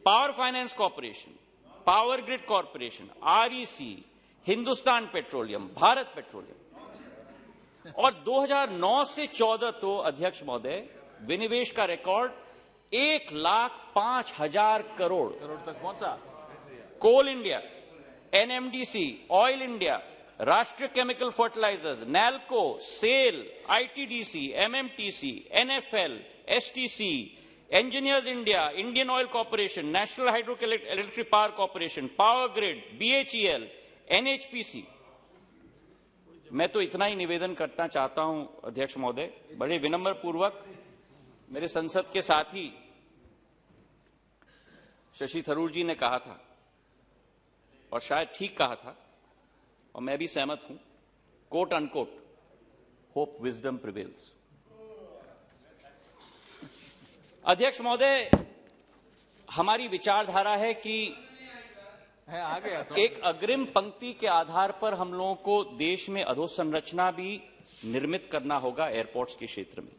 power finance corporation, Power grid corporation, REC, Hindustan petroleum, Bharat petroleum, और 2009 से 14 तो अध्यक्ष महोदय विनिवेश का रिकॉर्ड 1,05,000 करोड़ तक पहुंचा। Coal India, NMDC, Oil India, Rashtriya chemical fertilizers, NALCO, SAIL, ITDC, MMTC, NFL, STC, Engineers India, Indian Oil Corporation, National Hydro Electric Power Corporation, Power Grid, BHEL, NHPC. मैं तो इतना ही निवेदन करना चाहता हूं अध्यक्ष महोदय, बड़े विनम्र पूर्वक, मेरे संसद के साथी शशि थरूर जी ने कहा था, और शायद ठीक कहा था, और मैं भी सहमत हूं, quote unquote, hope wisdom prevails. अध्यक्ष महोदय, हमारी विचारधारा है कि आ गया एक अग्रिम पंक्ति के आधार पर हम लोगों को देश में अधोसंरचना भी निर्मित करना होगा एयरपोर्ट्स के क्षेत्र में,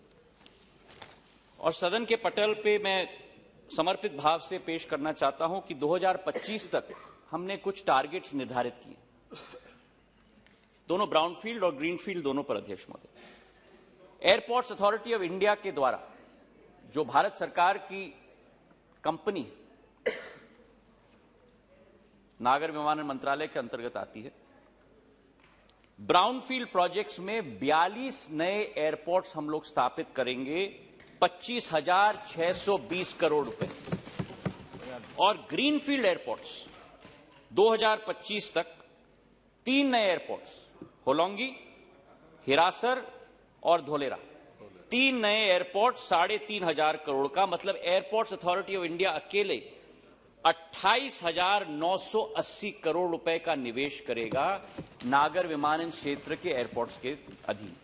और सदन के पटल पे मैं समर्पित भाव से पेश करना चाहता हूं कि 2025 तक हमने कुछ टारगेट्स निर्धारित किए, दोनों ब्राउनफील्ड और ग्रीनफील्ड दोनों पर अध्यक्ष महोदय। एयरपोर्ट्स अथॉरिटी ऑफ इंडिया के द्वारा, जो भारत सरकार की कंपनी नागर विमानन मंत्रालय के अंतर्गत आती है, ब्राउनफील्ड प्रोजेक्ट्स में 42 नए एयरपोर्ट्स हम लोग स्थापित करेंगे 25,620 करोड़ रुपए, और ग्रीनफील्ड एयरपोर्ट्स 2025 तक 3 नए एयरपोर्ट्स, होलोंगी, हिरासर और धोलेरा, 3 नए एयरपोर्ट 3,500 करोड़ का, मतलब एयरपोर्ट्स अथॉरिटी ऑफ इंडिया अकेले 28,980 करोड़ रुपए का निवेश करेगा नागर विमानन क्षेत्र के एयरपोर्ट्स के अधीन।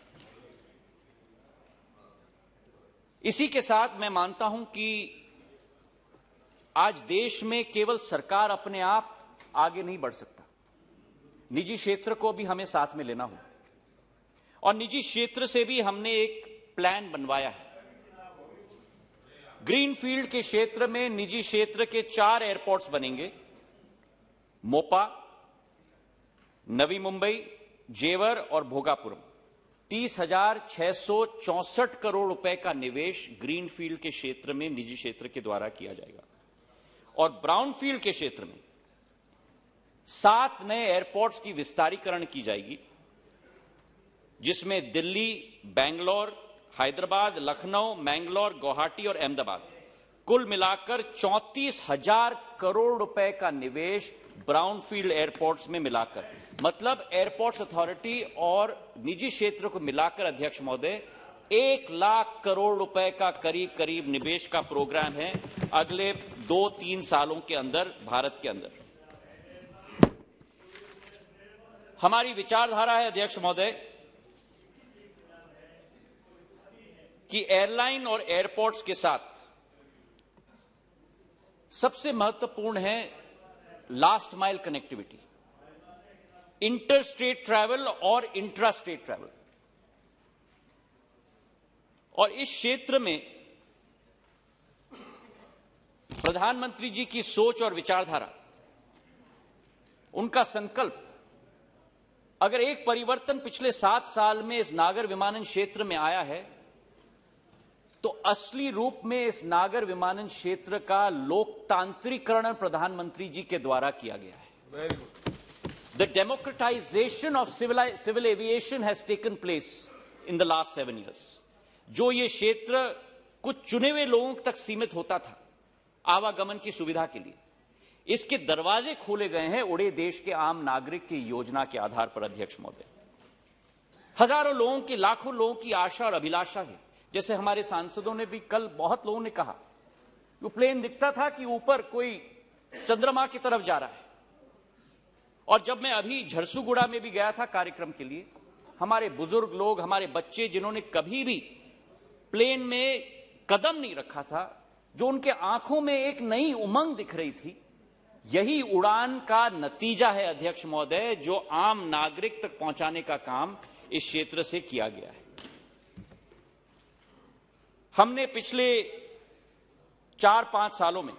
इसी के साथ मैं मानता हूं कि आज देश में केवल सरकार अपने आप आगे नहीं बढ़ सकता, निजी क्षेत्र को भी हमें साथ में लेना होगा, और निजी क्षेत्र से भी हमने एक प्लान बनवाया है। ग्रीनफील्ड के क्षेत्र में निजी क्षेत्र के 4 एयरपोर्ट्स बनेंगे, मोपा, नवी मुंबई, जेवर और भोगापुरम। 30,664 करोड़ रुपए का निवेश ग्रीनफील्ड के क्षेत्र में निजी क्षेत्र के द्वारा किया जाएगा, और ब्राउनफील्ड के क्षेत्र में 7 नए एयरपोर्ट्स की विस्तारीकरण की जाएगी, जिसमें दिल्ली, बेंगलोर, हैदराबाद, लखनऊ, मैंगलोर, गुवाहाटी और अहमदाबाद, कुल मिलाकर 34,000 करोड़ रुपए का निवेश ब्राउनफील्ड एयरपोर्ट्स में मिलाकर, मतलब एयरपोर्ट्स अथॉरिटी और निजी क्षेत्र को मिलाकर अध्यक्ष महोदय 1 लाख करोड़ रुपए का करीब करीब निवेश का प्रोग्राम है अगले 2-3 सालों के अंदर भारत के अंदर। हमारी विचारधारा है अध्यक्ष महोदय कि एयरलाइन और एयरपोर्ट्स के साथ सबसे महत्वपूर्ण है last mile connectivity, inter state travel और इंट्रा स्टेट ट्रैवल। और इस क्षेत्र में प्रधानमंत्री जी की सोच और विचारधारा, उनका संकल्प, अगर एक परिवर्तन पिछले 7 साल में इस नागर विमानन क्षेत्र में आया है तो असली रूप में इस नागर विमानन क्षेत्र का लोकतांत्रिकरण प्रधानमंत्री जी के द्वारा किया गया है। The democratisation of civil aviation has taken place in the last 7 years। जो ये क्षेत्र कुछ चुने हुए लोगों तक सीमित होता था आवागमन की सुविधा के लिए, इसके दरवाजे खोले गए हैं उड़े देश के आम नागरिक की योजना के आधार पर अध्यक्ष महोदय। हजारों लोगों की, लाखों लोगों की आशा और अभिलाषा है। जैसे हमारे सांसदों ने भी कल, बहुत लोगों ने कहा वो प्लेन दिखता था कि ऊपर कोई चंद्रमा की तरफ जा रहा है। और जब मैं अभी झरसुगुड़ा में भी गया था कार्यक्रम के लिए, हमारे बुजुर्ग लोग, हमारे बच्चे जिन्होंने कभी भी प्लेन में कदम नहीं रखा था, जो उनके आंखों में एक नई उमंग दिख रही थी, यही उड़ान का नतीजा है अध्यक्ष महोदय, जो आम नागरिक तक पहुंचाने का काम इस क्षेत्र से किया गया है। हमने पिछले 4-5 सालों में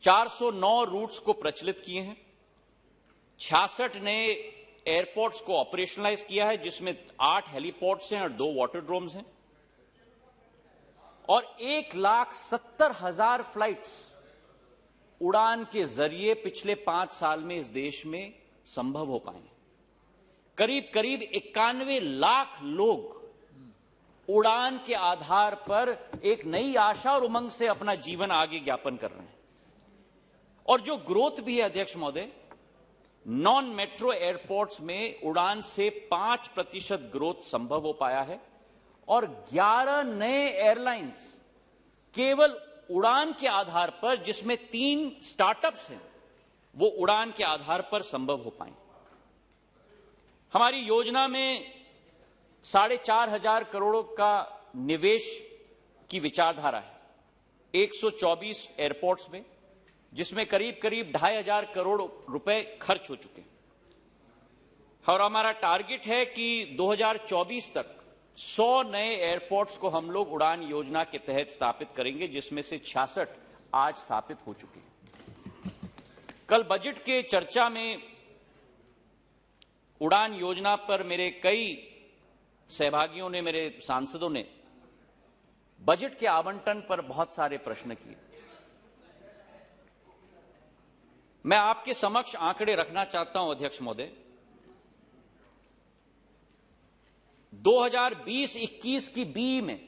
409 रूट्स को प्रचलित किए हैं, 66 नए एयरपोर्ट्स को ऑपरेशनलाइज किया है, जिसमें 8 हेलीपोर्ट्स हैं और 2 वाटरड्रोम्स हैं, और 1,70,000 फ्लाइट्स उड़ान के जरिए पिछले 5 साल में इस देश में संभव हो पाए। करीब करीब 91 लाख लोग उड़ान के आधार पर एक नई आशा और उमंग से अपना जीवन आगे ज्ञापन कर रहे हैं। और जो ग्रोथ भी है अध्यक्ष महोदय, नॉन मेट्रो एयरपोर्ट्स में उड़ान से 5% ग्रोथ संभव हो पाया है, और 11 नए एयरलाइंस केवल उड़ान के आधार पर, जिसमें 3 स्टार्टअप्स हैं, वो उड़ान के आधार पर संभव हो पाए। हमारी योजना में 4,500 करोड़ का निवेश की विचारधारा है 124 एयरपोर्ट्स में, जिसमें करीब करीब 2,500 करोड़ रुपए खर्च हो चुके हैं। और हमारा टारगेट है कि 2024 तक 100 नए एयरपोर्ट्स को हम लोग उड़ान योजना के तहत स्थापित करेंगे, जिसमें से 66 आज स्थापित हो चुके हैं। कल बजट के चर्चा में उड़ान योजना पर मेरे कई सहभागियों ने, मेरे सांसदों ने बजट के आवंटन पर बहुत सारे प्रश्न किए। मैं आपके समक्ष आंकड़े रखना चाहता हूं अध्यक्ष महोदय। 2020-21 की बी में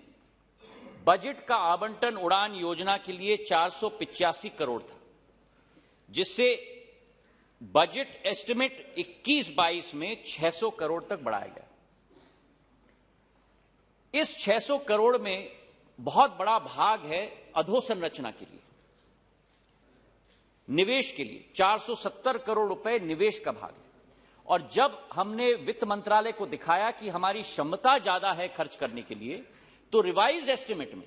बजट का आवंटन उड़ान योजना के लिए 485 करोड़ था, जिससे बजट एस्टिमेट 21-22 में 600 करोड़ तक बढ़ाया गया। इस 600 करोड़ में बहुत बड़ा भाग है अधोसंरचना के लिए, निवेश के लिए 470 करोड़ रुपए निवेश का भाग है। और जब हमने वित्त मंत्रालय को दिखाया कि हमारी क्षमता ज्यादा है खर्च करने के लिए, तो रिवाइज्ड एस्टिमेट में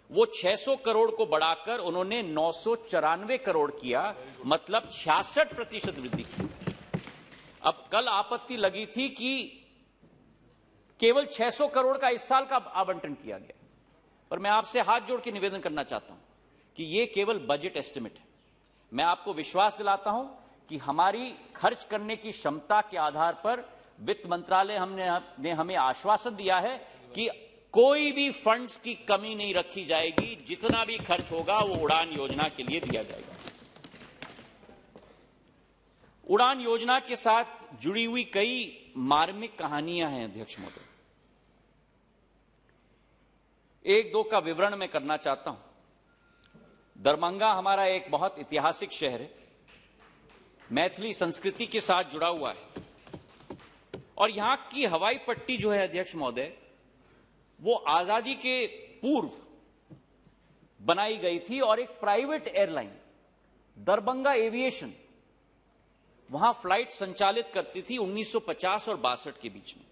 वो 600 करोड़ को बढ़ाकर उन्होंने 994 करोड़ किया, मतलब 66% वृद्धि की। अब कल आपत्ति लगी थी कि केवल 600 करोड़ का इस साल का आवंटन किया गया, पर मैं आपसे हाथ जोड़ के निवेदन करना चाहता हूं कि यह केवल बजट एस्टिमेट है। मैं आपको विश्वास दिलाता हूं कि हमारी खर्च करने की क्षमता के आधार पर वित्त मंत्रालय ने हमें आश्वासन दिया है कि कोई भी फंड्स की कमी नहीं रखी जाएगी, जितना भी खर्च होगा वो उड़ान योजना के लिए दिया जाएगा। उड़ान योजना के साथ जुड़ी हुई कई मार्मिक कहानियां हैं अध्यक्ष महोदय। 1-2 का विवरण मैं करना चाहता हूं। दरभंगा हमारा एक बहुत ऐतिहासिक शहर है, मैथिली संस्कृति के साथ जुड़ा हुआ है और यहां की हवाई पट्टी जो है अध्यक्ष महोदय, वो आजादी के पूर्व बनाई गई थी और एक प्राइवेट एयरलाइन दरभंगा एविएशन वहां फ्लाइट संचालित करती थी 1950 और 62 के बीच में।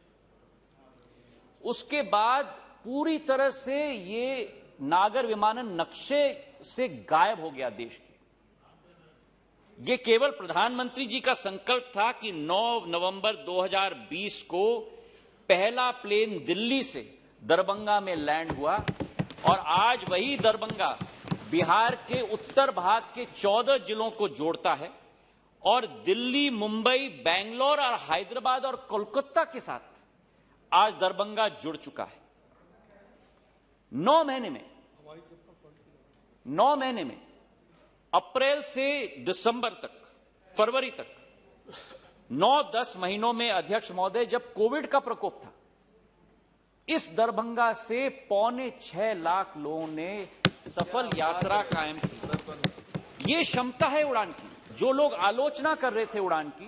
उसके बाद पूरी तरह से ये नागर विमानन नक्शे से गायब हो गया देश के। ये केवल प्रधानमंत्री जी का संकल्प था कि 9 नवंबर 2020 को पहला प्लेन दिल्ली से दरभंगा में लैंड हुआ और आज वही दरभंगा बिहार के उत्तर भाग के 14 जिलों को जोड़ता है और दिल्ली, मुंबई, बेंगलोर और हैदराबाद और कोलकाता के साथ आज दरभंगा जुड़ चुका है। 9 महीने में अप्रैल से दिसंबर तक, फरवरी तक 9-10 महीनों में अध्यक्ष महोदय, जब कोविड का प्रकोप था, इस दरभंगा से 5.25 लाख लोगों ने सफल यात्रा कायम की। ये क्षमता है उड़ान की। जो लोग आलोचना कर रहे थे उड़ान की,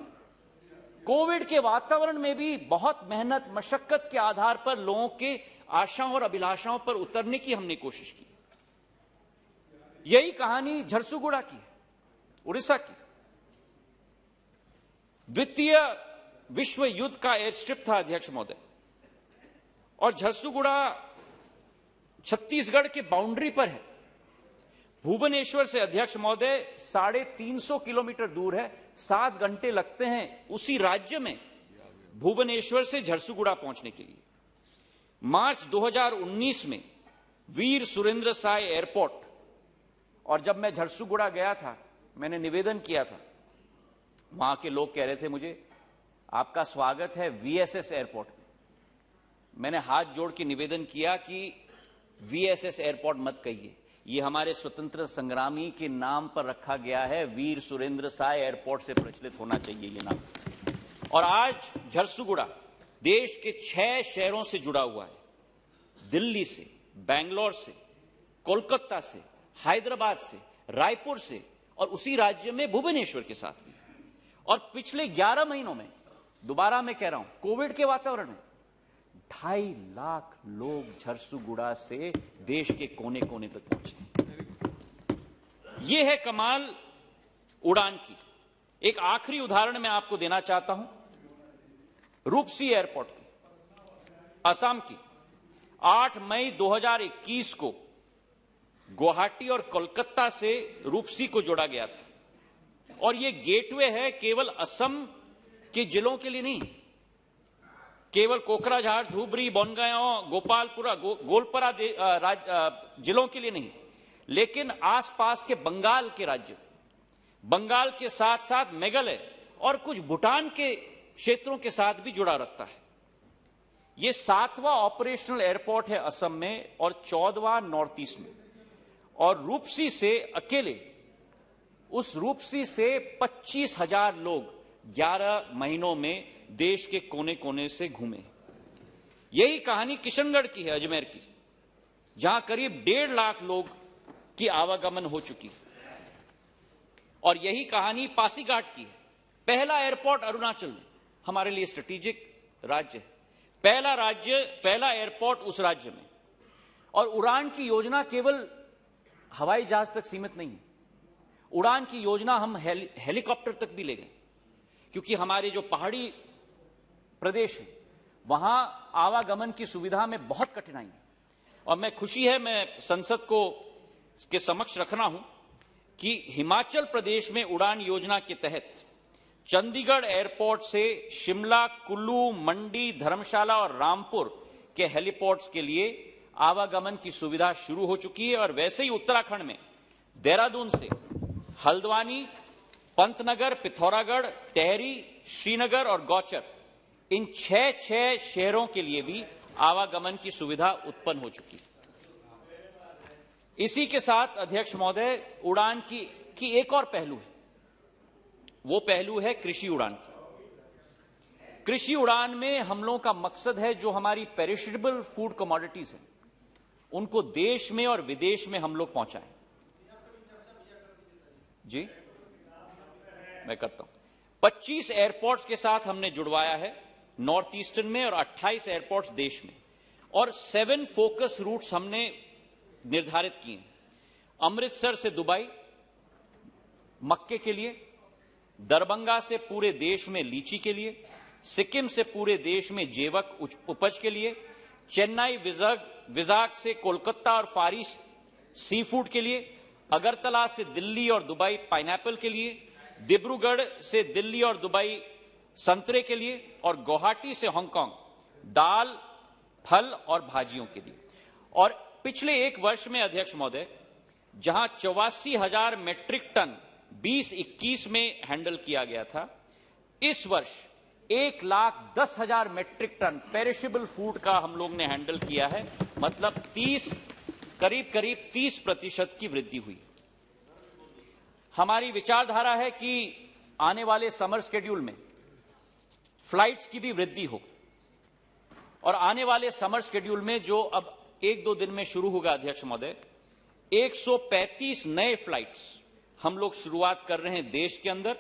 कोविड के वातावरण में भी बहुत मेहनत मशक्कत के आधार पर लोगों के आशाओं और अभिलाषाओं पर उतरने की हमने कोशिश की। यही कहानी झरसुगुड़ा की, उड़ीसा की। द्वितीय विश्व युद्ध का एयर स्ट्रिप था अध्यक्ष महोदय, और झरसुगुड़ा छत्तीसगढ़ के बाउंड्री पर है। भुवनेश्वर से अध्यक्ष महोदय 350 किलोमीटर दूर है, 7 घंटे लगते हैं उसी राज्य में भुवनेश्वर से झरसुगुड़ा पहुंचने के लिए। मार्च 2019 में वीर सुरेंद्र साय एयरपोर्ट, और जब मैं झरसुगुड़ा गया था, मैंने निवेदन किया था, वहां के लोग कह रहे थे मुझे, आपका स्वागत है वीएसएस एयरपोर्ट में। मैंने हाथ जोड़ के निवेदन किया कि वीएसएस एयरपोर्ट मत कहिए, ये हमारे स्वतंत्र संग्रामी के नाम पर रखा गया है, वीर सुरेंद्र साय एयरपोर्ट से प्रचलित होना चाहिए ये नाम। और आज झरसुगुड़ा देश के 6 शहरों से जुड़ा हुआ है, दिल्ली से, बेंगलोर से, कोलकाता से, हैदराबाद से, रायपुर से और उसी राज्य में भुवनेश्वर के साथ भी। और पिछले 11 महीनों में, दोबारा मैं कह रहा हूं, कोविड के वातावरण में 2.5 लाख लोग झरसुगुड़ा से देश के कोने कोने तक पहुंचे। यह है कमाल उड़ान की। एक आखिरी उदाहरण मैं आपको देना चाहता हूं, रूपसी एयरपोर्ट की, असम की। 8 मई 2021 को गुवाहाटी और कोलकाता से रूपसी को जोड़ा गया था, और यह गेटवे है केवल असम के जिलों के लिए नहीं, केवल कोकराझार, धुबरी, बोनगांव, गोपालपुरा, गोलपरा जिलों के लिए नहीं, लेकिन आसपास के बंगाल के राज्य, बंगाल के साथ साथ मेघालय और कुछ भूटान के क्षेत्रों के साथ भी जुड़ा रखता है। यह 7वां ऑपरेशनल एयरपोर्ट है असम में और 14वां नॉर्थ ईस्ट में। और रूपसी से अकेले, उस रूपसी से 25,000 लोग 11 महीनों में देश के कोने कोने से घूमे। यही कहानी किशनगढ़ की है, अजमेर की, जहां करीब 1.5 लाख लोग की आवागमन हो चुकी है। और यही कहानी पासीघाट की है। पहला एयरपोर्ट अरुणाचल में, हमारे लिए स्ट्रेटेजिक राज्य है, पहला एयरपोर्ट उस राज्य में। और उड़ान की योजना केवल हवाई जहाज तक सीमित नहीं है। उड़ान की योजना हम हेलीकॉप्टर तक भी ले गए, क्योंकि हमारे जो पहाड़ी प्रदेश है वहां आवागमन की सुविधा में बहुत कठिनाई है। और मैं खुशी है, मैं संसद को के समक्ष रखना हूं कि हिमाचल प्रदेश में उड़ान योजना के तहत चंडीगढ़ एयरपोर्ट से शिमला, कुल्लू, मंडी, धर्मशाला और रामपुर के हेलीपोर्ट्स के लिए आवागमन की सुविधा शुरू हो चुकी है। और वैसे ही उत्तराखंड में देहरादून से हल्द्वानी, पंतनगर, पिथौरागढ़, टेहरी, श्रीनगर और गौचर, इन 6 शहरों के लिए भी आवागमन की सुविधा उत्पन्न हो चुकी है। इसी के साथ अध्यक्ष महोदय, उड़ान की एक और पहलू है, वो पहलू है कृषि उड़ान की। कृषि उड़ान में हम लोगों का मकसद है, जो हमारी पेरिशेबल फूड कमोडिटीज हैं, उनको देश में और विदेश में हम लोग पहुंचाएं। जी मैं करता हूं। 25 एयरपोर्ट्स के साथ हमने जुड़वाया है नॉर्थ ईस्टर्न में और 28 एयरपोर्ट्स देश में, और 7 फोकस रूट्स हमने निर्धारित किए हैं। अमृतसर से दुबई मक्के के लिए, दरभंगा से पूरे देश में लीची के लिए, सिक्किम से पूरे देश में जेवक उपज के लिए, चेन्नई विजाग से कोलकाता और फारिस सी फूड के लिए, अगरतला से दिल्ली और दुबई पाइनएप्पल के लिए, डिब्रूगढ़ से दिल्ली और दुबई संतरे के लिए, और गुवाहाटी से हांगकांग दाल, फल और भाजियों के लिए। और पिछले एक वर्ष में अध्यक्ष महोदय, जहां 84,000 मेट्रिक टन 2021 में हैंडल किया गया था, इस वर्ष 1,10,000 मेट्रिक टन पेरिशेबल फूड का हम लोग ने हैंडल किया है। मतलब करीब 30% की वृद्धि हुई। हमारी विचारधारा है कि आने वाले समर शेड्यूल में फ्लाइट्स की भी वृद्धि हो, और आने वाले समर शेड्यूल में जो अब 1-2 दिन में शुरू होगा अध्यक्ष महोदय, 135 नए फ्लाइट्स हम लोग शुरुआत कर रहे हैं देश के अंदर,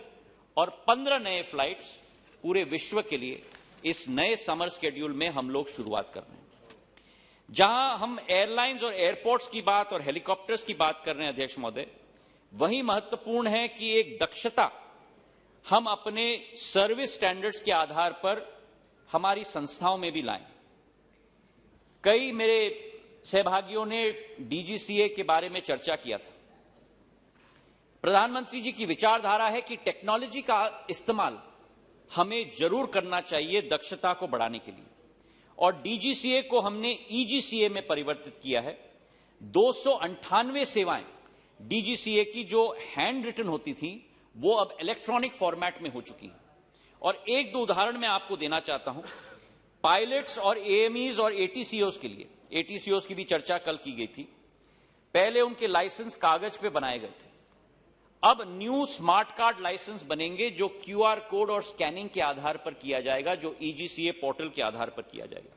और 15 नए फ्लाइट्स पूरे विश्व के लिए इस नए समर शेड्यूल में हम लोग शुरुआत कर रहे हैं। जहां हम एयरलाइंस और एयरपोर्ट्स की बात और हेलीकॉप्टर्स की बात कर रहे हैं अध्यक्ष महोदय, वही महत्वपूर्ण है कि एक दक्षता हम अपने सर्विस स्टैंडर्ड्स के आधार पर हमारी संस्थाओं में भी लाएं। कई मेरे सहभागियों ने डीजीसीए के बारे में चर्चा किया था। प्रधानमंत्री जी की विचारधारा है कि टेक्नोलॉजी का इस्तेमाल हमें जरूर करना चाहिए दक्षता को बढ़ाने के लिए, और डीजीसीए को हमने ईजीसीए में परिवर्तित किया है। 298 सेवाएं डीजीसीए की जो हैंड रिटन होती थी, वो अब इलेक्ट्रॉनिक फॉर्मेट में हो चुकी हैं। और 1-2 उदाहरण मैं आपको देना चाहता हूं। पायलट्स और एएमईज और एटीसीओज के लिए, एटीसीओज की भी चर्चा कल की गई थी। पहले उनके लाइसेंस कागज पे बनाए गए थे, अब न्यू स्मार्ट कार्ड लाइसेंस बनेंगे जो क्यूआर कोड और स्कैनिंग के आधार पर किया जाएगा, जो ईजीसीए पोर्टल के आधार पर किया जाएगा।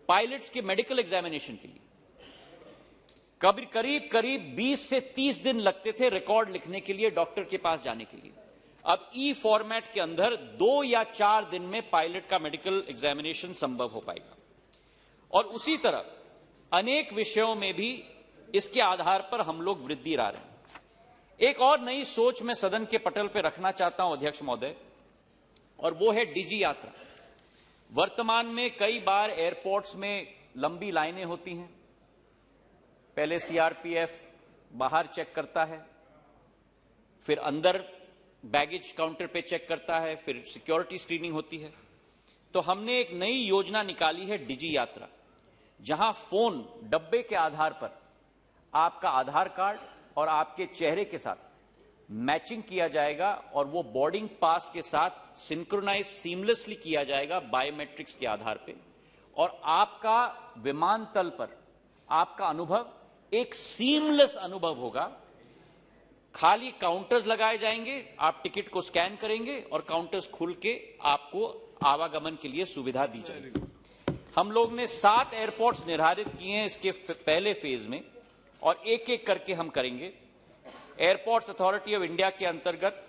पायलट्स के मेडिकल एग्जामिनेशन के लिए करीब 20 से 30 दिन लगते थे रिकॉर्ड लिखने के लिए, डॉक्टर के पास जाने के लिए। अब ई फॉर्मेट के अंदर 2 या 4 दिन में पायलट का मेडिकल एग्जामिनेशन संभव हो पाएगा। और उसी तरह अनेक विषयों में भी इसके आधार पर हम लोग वृद्धि ला रहे हैं। एक और नई सोच मैं सदन के पटल पर रखना चाहता हूं अध्यक्ष महोदय, और वो है डिजी यात्रा। वर्तमान में कई बार एयरपोर्ट्स में लंबी लाइनें होती हैं। पहले सीआरपीएफ बाहर चेक करता है, फिर अंदर बैगेज काउंटर पे चेक करता है, फिर सिक्योरिटी स्क्रीनिंग होती है। तो हमने एक नई योजना निकाली है डिजी यात्रा, जहां फोन डब्बे के आधार पर आपका आधार कार्ड और आपके चेहरे के साथ मैचिंग किया जाएगा, और वो बोर्डिंग पास के साथ सिंक्रोनाइज सीमलेसली किया जाएगा बायोमेट्रिक्स के आधार पे, और आपका विमानतल पर आपका अनुभव एक सीमलेस अनुभव होगा। खाली काउंटर्स लगाए जाएंगे, आप टिकट को स्कैन करेंगे और काउंटर्स खुल के आपको आवागमन के लिए सुविधा दी जाएगी। हम लोग ने 7 एयरपोर्ट्स निर्धारित किए हैं इसके पहले फेज में, और एक एक करके हम करेंगे। एयरपोर्ट्स अथॉरिटी ऑफ इंडिया के अंतर्गत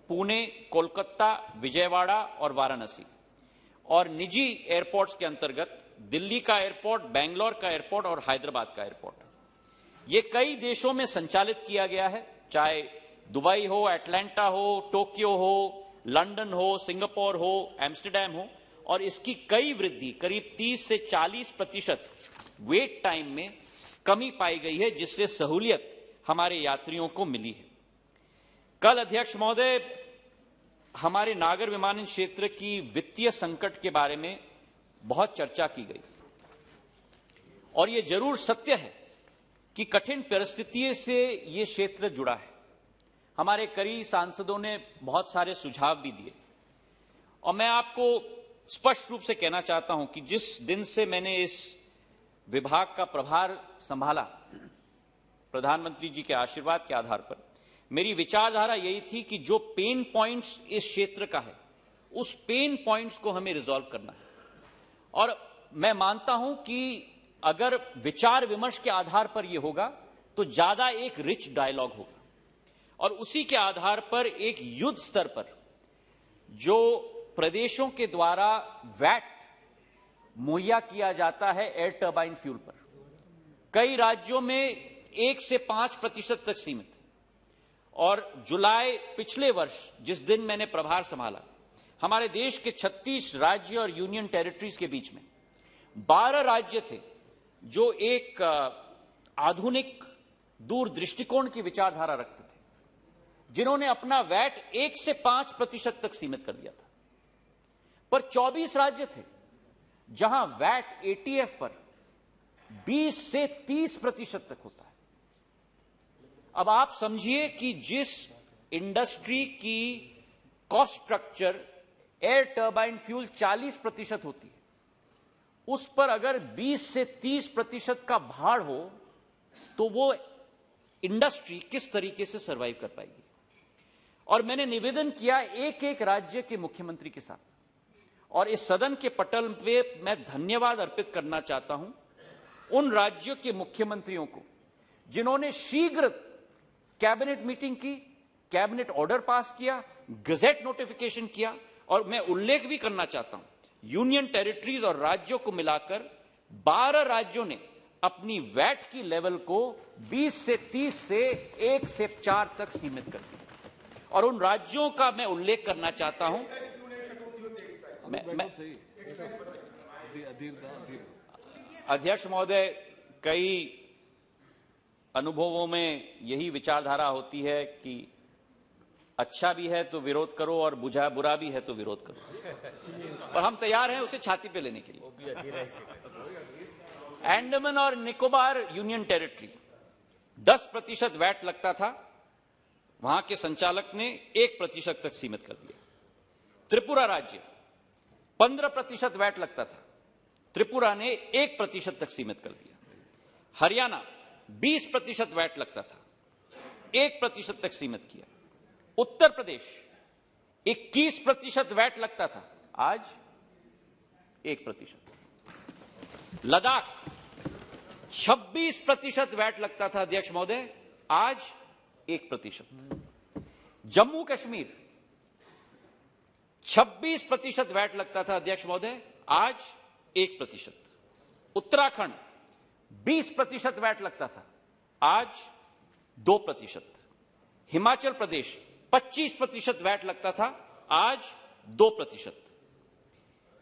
पुणे, कोलकाता, विजयवाड़ा और वाराणसी, और निजी एयरपोर्ट्स के अंतर्गत दिल्ली का एयरपोर्ट, बेंगलोर का एयरपोर्ट और हैदराबाद का एयरपोर्ट। ये कई देशों में संचालित किया गया है, चाहे दुबई हो, एटलांटा हो, टोक्यो हो, लंदन हो, सिंगापुर हो, एम्स्टर्डम हो, और इसकी कई वृद्धि करीब 30 से 40% वेट टाइम में कमी पाई गई है, जिससे सहूलियत हमारे यात्रियों को मिली है। कल अध्यक्ष महोदय, हमारे नागर विमानन क्षेत्र की वित्तीय संकट के बारे में बहुत चर्चा की गई, और यह जरूर सत्य है कि कठिन परिस्थितियों से यह क्षेत्र जुड़ा है। हमारे कई सांसदों ने बहुत सारे सुझाव भी दिए, और मैं आपको स्पष्ट रूप से कहना चाहता हूं कि जिस दिन से मैंने इस विभाग का प्रभार संभाला, प्रधानमंत्री जी के आशीर्वाद के आधार पर, मेरी विचारधारा यही थी कि जो पेन पॉइंट्स इस क्षेत्र का है, उस पेन पॉइंट्स को हमें रिजॉल्व करना है। और मैं मानता हूं कि अगर विचार विमर्श के आधार पर यह होगा तो ज्यादा एक रिच डायलॉग होगा, और उसी के आधार पर एक युद्ध स्तर पर जो प्रदेशों के द्वारा वैट मुहैया किया जाता है एयर टर्बाइन फ्यूल पर, कई राज्यों में 1 से 5% तक सीमित है। और जुलाई पिछले वर्ष जिस दिन मैंने प्रभार संभाला, हमारे देश के 36 राज्य और यूनियन टेरिटरीज के बीच में 12 राज्य थे जो एक आधुनिक दूर दृष्टिकोण की विचारधारा रखते थे, जिन्होंने अपना वैट 1 से 5% तक सीमित कर दिया था। पर 24 राज्य थे जहां वैट एटीएफ पर 20 से 30% तक होता है। अब आप समझिए कि जिस इंडस्ट्री की cost structure air turbine fuel 40% होती है, उस पर अगर 20 से 30% का भार हो तो वो इंडस्ट्री किस तरीके से सरवाइव कर पाएगी। और मैंने निवेदन किया एक एक राज्य के मुख्यमंत्री के साथ, और इस सदन के पटल पे मैं धन्यवाद अर्पित करना चाहता हूं उन राज्यों के मुख्यमंत्रियों को जिन्होंने शीघ्र कैबिनेट मीटिंग की, कैबिनेट ऑर्डर पास किया, गजेट नोटिफिकेशन किया। और मैं उल्लेख भी करना चाहता हूं, यूनियन टेरिटरीज और राज्यों को मिलाकर 12 राज्यों ने अपनी वैट की लेवल को 20 से 30 से 1 से 4 तक सीमित कर दिया। और उन राज्यों का मैं उल्लेख करना चाहता हूं, अध्यक्ष महोदय, कई अनुभवों में यही विचारधारा होती है कि अच्छा भी है तो विरोध करो और बुरा भी है तो विरोध करो, और हम तैयार हैं उसे छाती पे लेने के लिए। अंडमान और निकोबार यूनियन टेरिटरी 10% वैट लगता था, वहां के संचालक ने 1% तक सीमित कर दिया। त्रिपुरा राज्य 15% वैट लगता था, त्रिपुरा ने 1% तक सीमित कर दिया। हरियाणा 20% वैट लगता था, 1% तक सीमित किया। उत्तर प्रदेश 21% वैट लगता था, आज 1%। लद्दाख 26% वैट लगता था अध्यक्ष महोदय, आज 1%। जम्मू कश्मीर 26% वैट लगता था अध्यक्ष महोदय, आज 1%। उत्तराखंड 20% वैट लगता था, आज 2%। हिमाचल प्रदेश 25% वैट लगता था, आज 2%।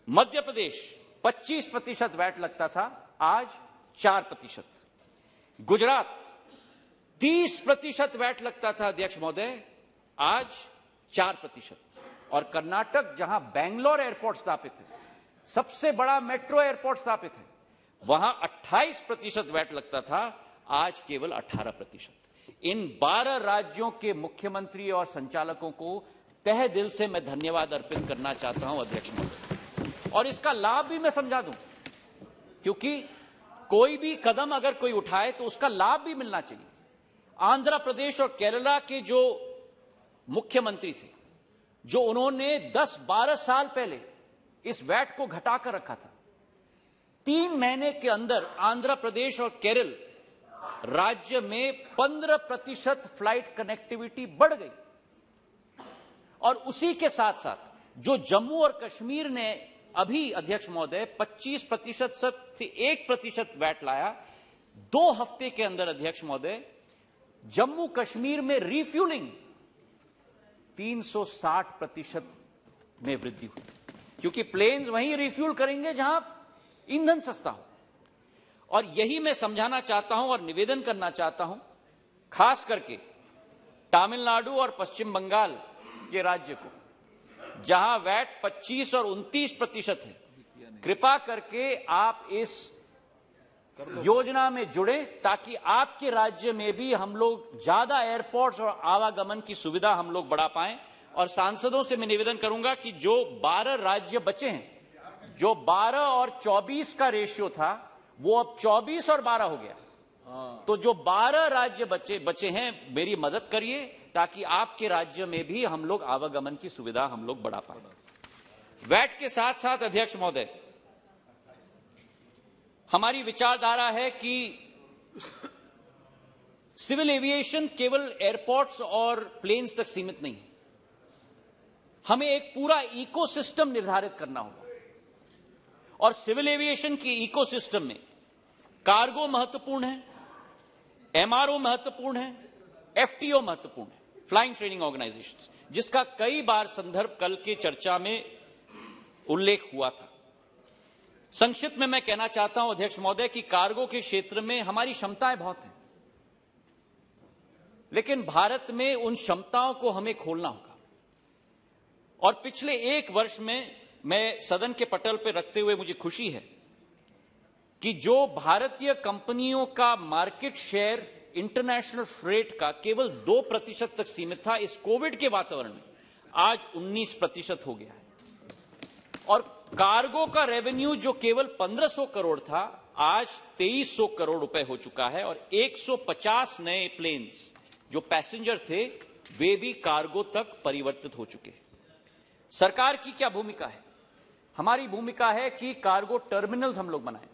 मध्य प्रदेश 25% वैट लगता था, आज 4%। गुजरात 30% वैट लगता था अध्यक्ष महोदय, आज 4%। और कर्नाटक, जहां बेंगलोर एयरपोर्ट स्थापित है, सबसे बड़ा मेट्रो एयरपोर्ट स्थापित है, वहां 28% वैट लगता था, आज केवल 18%। इन 12 राज्यों के मुख्यमंत्री और संचालकों को तहे दिल से मैं धन्यवाद अर्पित करना चाहता हूं अध्यक्ष महोदय। और इसका लाभ भी मैं समझा दूं, क्योंकि कोई भी कदम अगर कोई उठाए तो उसका लाभ भी मिलना चाहिए। आंध्र प्रदेश और केरला के जो मुख्यमंत्री थे, जो उन्होंने 10-12 साल पहले इस वैट को घटाकर रखा था, 3 महीने के अंदर आंध्र प्रदेश और केरल राज्य में 15% फ्लाइट कनेक्टिविटी बढ़ गई। और उसी के साथ साथ जो जम्मू और कश्मीर ने अभी अध्यक्ष महोदय 25% से 1% वैट लाया, 2 हफ्ते के अंदर अध्यक्ष महोदय जम्मू कश्मीर में रिफ्यूलिंग 360% में वृद्धि हुई, क्योंकि प्लेन्स वहीं रिफ्यूल करेंगे जहां ईंधन सस्ता हो। और यही मैं समझाना चाहता हूं और निवेदन करना चाहता हूं, खास करके तमिलनाडु और पश्चिम बंगाल के राज्य को, जहां वैट 25 और 29% है। कृपा करके आप इस योजना में जुड़े, ताकि आपके राज्य में भी हम लोग ज्यादा एयरपोर्ट्स और आवागमन की सुविधा हम लोग बढ़ा पाएं। और सांसदों से मैं निवेदन करूंगा कि जो 12 राज्य बचे हैं, जो 12 और 24 का रेशियो था, वो अब 24 और 12 हो गया। तो जो 12 राज्य बचे हैं, मेरी मदद करिए ताकि आपके राज्य में भी हम लोग आवागमन की सुविधा हम लोग बढ़ा पाए। वैट के साथ साथ अध्यक्ष महोदय, हमारी विचारधारा है कि सिविल एविएशन केवल एयरपोर्ट्स और प्लेन्स तक सीमित नहीं है। हमें एक पूरा इकोसिस्टम निर्धारित करना होगा और सिविल एविएशन के इकोसिस्टम में कार्गो महत्वपूर्ण है, एमआरओ महत्वपूर्ण है, एफटीओ महत्वपूर्ण है, फ्लाइंग ट्रेनिंग ऑर्गेनाइजेशंस, जिसका कई बार संदर्भ कल के चर्चा में उल्लेख हुआ था। संक्षिप्त में मैं कहना चाहता हूं अध्यक्ष महोदय कि कार्गो के क्षेत्र में हमारी क्षमताएं बहुत हैं, लेकिन भारत में उन क्षमताओं को हमें खोलना होगा। और पिछले एक वर्ष में मैं सदन के पटल पर रखते हुए मुझे खुशी है कि जो भारतीय कंपनियों का मार्केट शेयर इंटरनेशनल फ्रेट का केवल 2% तक सीमित था, इस कोविड के वातावरण में आज 19% हो गया है। और कार्गो का रेवेन्यू जो केवल 1500 करोड़ था, आज 2300 करोड़ रुपए हो चुका है और 150 नए प्लेन्स जो पैसेंजर थे वे भी कार्गो तक परिवर्तित हो चुके हैं। सरकार की क्या भूमिका है? हमारी भूमिका है कि कार्गो टर्मिनल्स हम लोग बनाएं।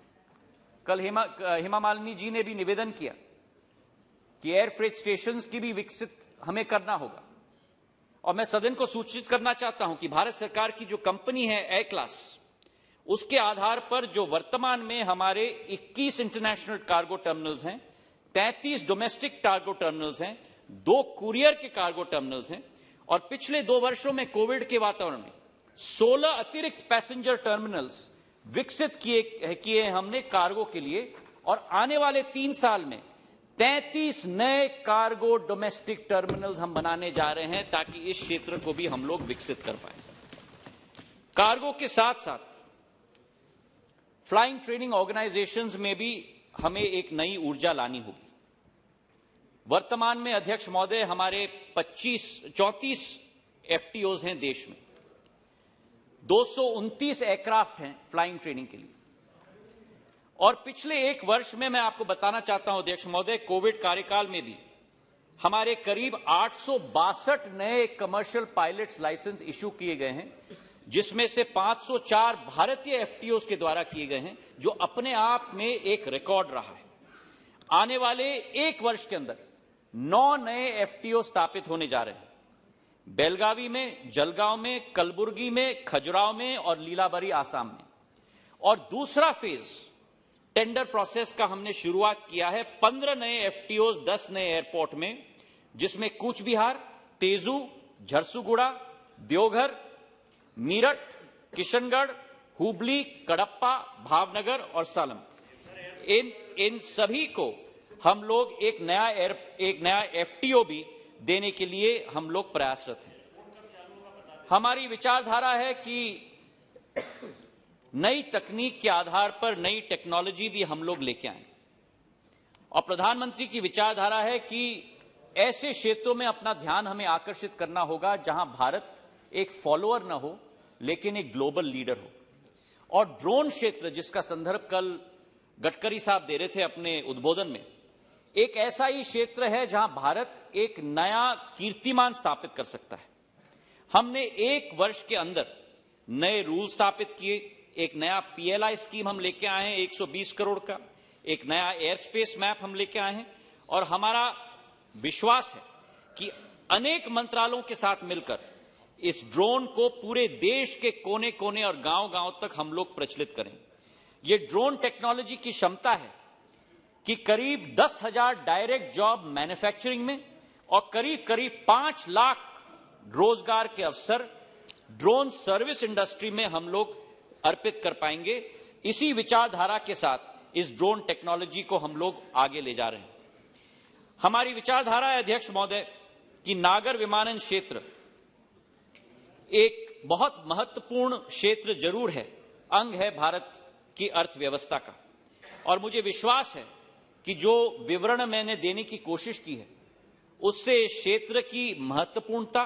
कल हेमा मालिनी जी ने भी निवेदन किया कि एयर फ्रेट स्टेशंस की भी विकसित हमें करना होगा। और मैं सदन को सूचित करना चाहता हूं कि भारत सरकार की जो कंपनी है एयर क्लास, उसके आधार पर जो वर्तमान में हमारे 21 इंटरनेशनल कार्गो टर्मिनल्स हैं, 33 डोमेस्टिक कार्गो टर्मिनल्स हैं, 2 कुरियर के कार्गो टर्मिनल्स हैं और पिछले 2 वर्षों में कोविड के वातावरण में 16 अतिरिक्त पैसेंजर टर्मिनल्स विकसित किए हमने कार्गो के लिए। और आने वाले 3 साल में 33 नए कार्गो डोमेस्टिक टर्मिनल्स हम बनाने जा रहे हैं ताकि इस क्षेत्र को भी हम लोग विकसित कर पाए। कार्गो के साथ साथ फ्लाइंग ट्रेनिंग ऑर्गेनाइजेशंस में भी हमें एक नई ऊर्जा लानी होगी। वर्तमान में अध्यक्ष महोदय हमारे 34 एफटीओज हैं देश में, 229 एयरक्राफ्ट हैं फ्लाइंग ट्रेनिंग के लिए। और पिछले 1 वर्ष में मैं आपको बताना चाहता हूं अध्यक्ष महोदय, कोविड कार्यकाल में भी हमारे करीब 862 नए कमर्शियल पायलट्स लाइसेंस इशू किए गए हैं, जिसमें से 504 भारतीय एफटीओज के द्वारा किए गए हैं, जो अपने आप में एक रिकॉर्ड रहा है। आने वाले 1 वर्ष के अंदर 9 नए एफटीओ स्थापित होने जा रहे हैं, बेलगावी में, जलगांव में, कलबुर्गी में, खजुराहो में और लीलाबारी आसाम में। और दूसरा फेज टेंडर प्रोसेस का हमने शुरुआत किया है 15 नए एफटीओज 10 नए एयरपोर्ट में, जिसमें कूच बिहार, तेजू, झरसुगुड़ा, देवघर, मीरठ, किशनगढ़, हुबली, कडप्पा, भावनगर और सालम, इन सभी को हम लोग एक नया एफटीओ भी देने के लिए हम लोग प्रयासरत हैं। हमारी विचारधारा है कि नई तकनीक के आधार पर नई टेक्नोलॉजी भी हम लोग लेके आए और प्रधानमंत्री की विचारधारा है कि ऐसे क्षेत्रों में अपना ध्यान हमें आकर्षित करना होगा जहां भारत एक फॉलोअर न हो लेकिन एक ग्लोबल लीडर हो। और ड्रोन क्षेत्र, जिसका संदर्भ कल गडकरी साहब दे रहे थे अपने उद्बोधन में, एक ऐसा ही क्षेत्र है जहां भारत एक नया कीर्तिमान स्थापित कर सकता है। हमने 1 वर्ष के अंदर नए रूल स्थापित किए, एक नया पीएलआई स्कीम हम लेके आए हैं 120 करोड़ का, एक नया एयर स्पेस मैप हम लेके आए हैं और हमारा विश्वास है कि अनेक मंत्रालयों के साथ मिलकर इस ड्रोन को पूरे देश के कोने कोने और गांव-गांव तक हम लोग प्रचलित करें। ये ड्रोन टेक्नोलॉजी की क्षमता है कि करीब 10,000 डायरेक्ट जॉब मैन्युफैक्चरिंग में और करीब 5 लाख रोजगार के अवसर ड्रोन सर्विस इंडस्ट्री में हम लोग अर्पित कर पाएंगे। इसी विचारधारा के साथ इस ड्रोन टेक्नोलॉजी को हम लोग आगे ले जा रहे हैं। हमारी विचारधारा है अध्यक्ष महोदय कि नागर विमानन क्षेत्र एक बहुत महत्वपूर्ण क्षेत्र जरूर है, अंग है भारत की अर्थव्यवस्था का। और मुझे विश्वास है कि जो विवरण मैंने देने की कोशिश की है उससे इस क्षेत्र की महत्वपूर्णता,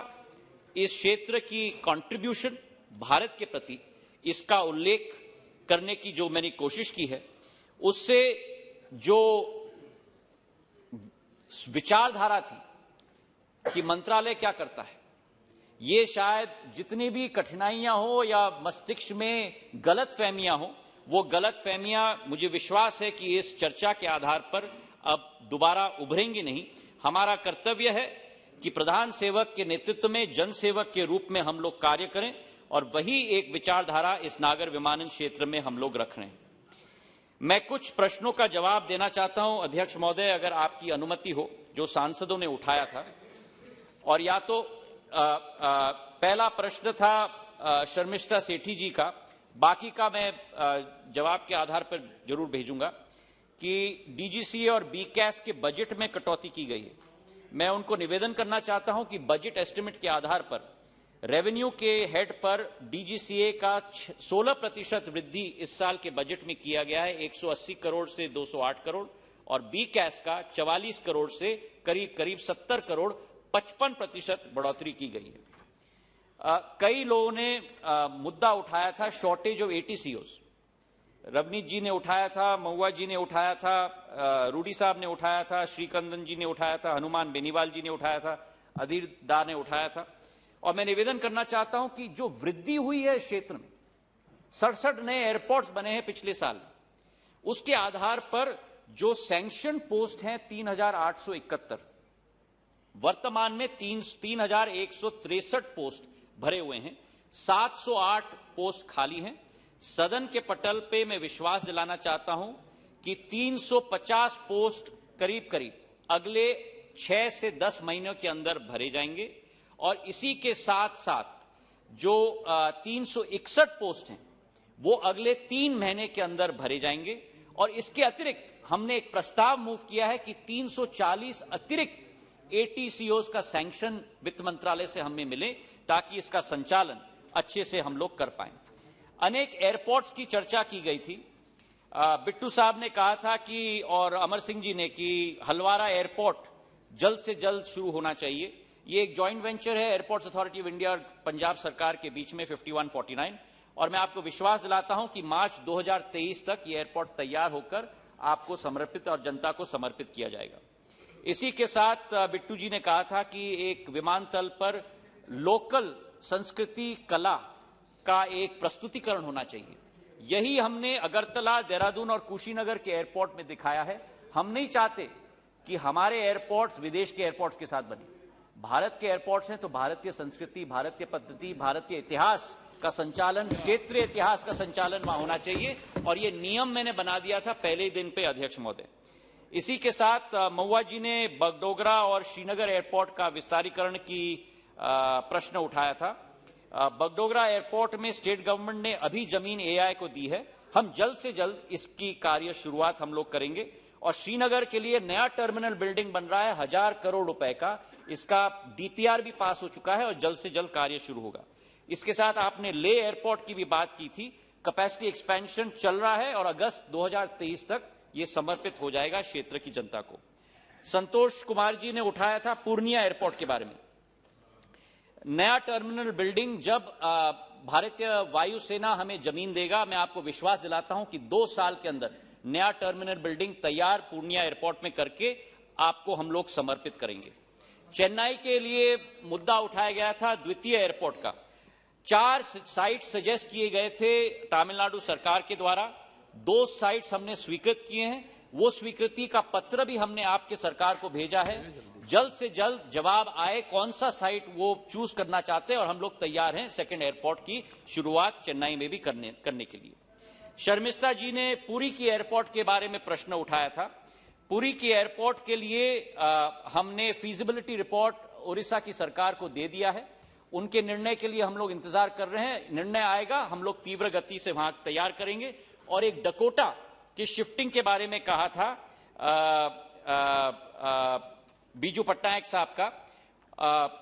इस क्षेत्र की कंट्रीब्यूशन भारत के प्रति, इसका उल्लेख करने की जो मैंने कोशिश की है, उससे जो विचारधारा थी कि मंत्रालय क्या करता है, ये शायद जितनी भी कठिनाइयां हो या मस्तिष्क में गलतफहमियां हो, वो गलतफहमियां मुझे विश्वास है कि इस चर्चा के आधार पर अब दोबारा उभरेंगी नहीं। हमारा कर्तव्य है कि प्रधान सेवक के नेतृत्व में जन सेवक के रूप में हम लोग कार्य करें और वही एक विचारधारा इस नागर विमानन क्षेत्र में हम लोग रख रहे हैं। मैं कुछ प्रश्नों का जवाब देना चाहता हूं अध्यक्ष महोदय, अगर आपकी अनुमति हो, जो सांसदों ने उठाया था। और या तो पहला प्रश्न था शर्मिष्ठा सेठी जी का, बाकी का मैं जवाब के आधार पर जरूर भेजूंगा कि डीजीसीए और बीकैस के बजट में कटौती की गई है। मैं उनको निवेदन करना चाहता हूं कि बजट एस्टिमेट के आधार पर रेवेन्यू के हेड पर डीजीसीए का 16% वृद्धि इस साल के बजट में किया गया है, 180 करोड़ से 208 करोड़, और बीकैस का 44 करोड़ से करीब करीब 70 करोड़ 55% बढ़ोतरी की गई है। कई लोगों ने मुद्दा उठाया था शॉर्टेज ऑफ एटीसीओस। रवनीत जी ने उठाया था, महुआ जी ने उठाया था, रूडी साहब ने उठाया था, श्रीकंदन जी ने उठाया था, हनुमान बेनीवाल जी ने उठाया था, अधीर दा ने उठाया था। और मैं निवेदन करना चाहता हूं कि जो वृद्धि हुई है इस क्षेत्र में, 67 नए एयरपोर्ट्स बने हैं पिछले साल, उसके आधार पर जो सैंक्शन पोस्ट हैं 3,871, वर्तमान में 3,163 पोस्ट भरे हुए हैं, 708 पोस्ट खाली हैं। सदन के पटल पे मैं विश्वास दिलाना चाहता हूं कि 350 पोस्ट करीब करीब अगले 6 से 10 महीनों के अंदर भरे जाएंगे, और इसी के साथ साथ जो 361 पोस्ट हैं वो अगले 3 महीने के अंदर भरे जाएंगे। और इसके अतिरिक्त हमने एक प्रस्ताव मूव किया है कि 340 अतिरिक्त एटीसीओस का सैंक्शन वित्त मंत्रालय से हमें मिले, ताकि इसका संचालन अच्छे से हम लोग कर पाएं। अनेक एयरपोर्ट्स की चर्चा की गई थी। बिट्टू साहब ने कहा था कि, और अमर सिंह जी ने, कि हलवारा एयरपोर्ट जल्द से जल्द शुरू होना चाहिए। ये एक जॉइंट वेंचर है एयरपोर्ट्स अथॉरिटी ऑफ इंडिया और पंजाब सरकार के बीच में 51-49, और मैं आपको विश्वास दिलाता हूं कि मार्च 2023 तक ये एयरपोर्ट तैयार होकर आपको समर्पित और जनता को समर्पित किया जाएगा। इसी के साथ बिट्टू जी ने कहा था कि एक विमानतल पर लोकल संस्कृति कला का एक प्रस्तुतिकरण होना चाहिए। यही हमने अगरतला, देहरादून और कुशीनगर के एयरपोर्ट में दिखाया है। हम नहीं चाहते कि हमारे एयरपोर्ट्स विदेश के एयरपोर्ट्स के साथ बने। भारत के एयरपोर्ट्स हैं तो भारतीय संस्कृति, भारतीय पद्धति, भारतीय इतिहास का संचालन, क्षेत्रीय इतिहास का संचालन वहां होना चाहिए, और ये नियम मैंने बना दिया था पहले ही दिन पे अध्यक्ष महोदय। इसी के साथ महुआ जी ने बगडोगरा और श्रीनगर एयरपोर्ट का विस्तारीकरण की प्रश्न उठाया था। बगडोगरा एयरपोर्ट में स्टेट गवर्नमेंट ने अभी जमीन एआई को दी है। हम जल्द से जल्द इसकी कार्य शुरुआत हम लोग करेंगे। और श्रीनगर के लिए नया टर्मिनल बिल्डिंग बन रहा है 1000 करोड़ रुपए का, इसका डीपीआर भी पास हो चुका है और जल्द से जल्द कार्य शुरू होगा। इसके साथ आपने ले एयरपोर्ट की भी बात की थी, कैपेसिटी एक्सपेंशन चल रहा है और अगस्त 2023 तक ये समर्पित हो जाएगा क्षेत्र की जनता को। संतोष कुमार जी ने उठाया था पूर्णिया एयरपोर्ट के बारे में। नया टर्मिनल बिल्डिंग जब भारतीय वायुसेना हमें जमीन देगा, मैं आपको विश्वास दिलाता हूं कि 2 साल के अंदर नया टर्मिनल बिल्डिंग तैयार पूर्णिया एयरपोर्ट में करके आपको हम लोग समर्पित करेंगे। चेन्नई के लिए मुद्दा उठाया गया था द्वितीय एयरपोर्ट का। 4 साइट सजेस्ट किए गए थे तमिलनाडु सरकार के द्वारा, 2 साइट्स हमने स्वीकृत किए हैं। वो स्वीकृति का पत्र भी हमने आपके सरकार को भेजा है। जल्द से जल्द जवाब आए कौन सा साइट वो चूज करना चाहते हैं, और हम लोग तैयार हैं सेकंड एयरपोर्ट की शुरुआत चेन्नई में भी करने के लिए। शर्मिष्ठा जी ने पुरी की एयरपोर्ट के बारे में प्रश्न उठाया था। पुरी की एयरपोर्ट के लिए हमने फीजिबिलिटी रिपोर्ट उड़ीसा की सरकार को दे दिया है। उनके निर्णय के लिए हम लोग इंतजार कर रहे हैं। निर्णय आएगा, हम लोग तीव्र गति से वहां तैयार करेंगे। और एक डकोटा की शिफ्टिंग के बारे में कहा था बीजू पट्टनायक साहब का।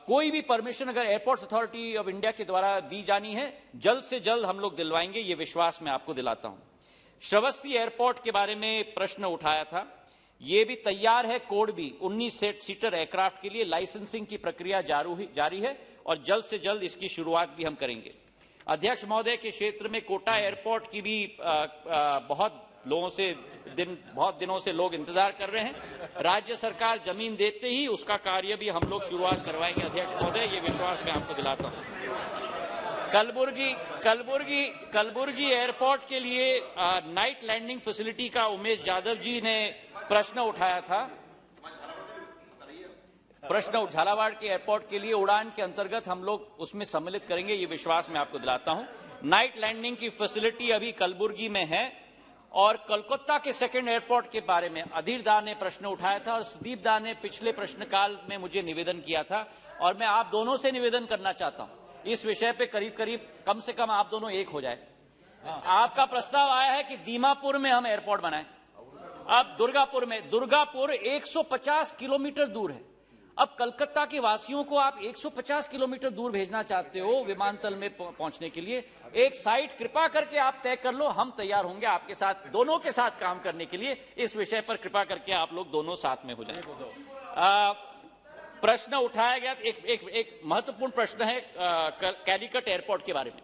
कोई भी परमिशन अगर एयरपोर्ट्स अथॉरिटी ऑफ इंडिया के द्वारा दी जानी है, जल्द से जल्द हम लोग दिलवाएंगे, ये विश्वास मैं आपको दिलाता हूं। श्रावस्ती एयरपोर्ट के बारे में प्रश्न उठाया था। ये भी तैयार है कोड भी 19 सीटर एयरक्राफ्ट के लिए। लाइसेंसिंग की प्रक्रिया जारी है और जल्द से जल्द इसकी शुरुआत भी हम करेंगे। अध्यक्ष महोदय के क्षेत्र में कोटा एयरपोर्ट की भी बहुत दिनों से लोग इंतजार कर रहे हैं। राज्य सरकार जमीन देते ही उसका कार्य भी हम लोग शुरुआत करवाएंगे अध्यक्ष महोदय, ये विश्वास मैं आपको दिलाता हूं। कलबुर्गी एयरपोर्ट के लिए नाइट लैंडिंग फैसिलिटी का उमेश यादव जी ने प्रश्न उठाया था। प्रश्न झालावाड़ के एयरपोर्ट के लिए उड़ान के अंतर्गत हम लोग उसमें सम्मिलित करेंगे, ये विश्वास मैं आपको दिलाता हूं। नाइट लैंडिंग की फैसिलिटी अभी कलबुर्गी में है। और कोलकाता के सेकंड एयरपोर्ट के बारे में अधीर दा ने प्रश्न उठाया था और सुदीप दा ने पिछले प्रश्नकाल में मुझे निवेदन किया था, और मैं आप दोनों से निवेदन करना चाहता हूं इस विषय पे करीब करीब कम से कम आप दोनों एक हो जाए। आपका प्रस्ताव आया है कि दीमापुर में हम एयरपोर्ट बनाएं। अब दुर्गापुर 150 किलोमीटर दूर है। अब कलकत्ता के वासियों को आप 150 किलोमीटर दूर भेजना चाहते हो विमानतल में पहुंचने के लिए। एक साइट कृपा करके आप तय कर लो, हम तैयार होंगे आपके साथ, दोनों के साथ काम करने के लिए। इस विषय पर कृपा करके आप लोग दोनों साथ में हो जाएं। प्रश्न उठाया गया, एक महत्वपूर्ण प्रश्न है कैलीकट एयरपोर्ट के बारे में।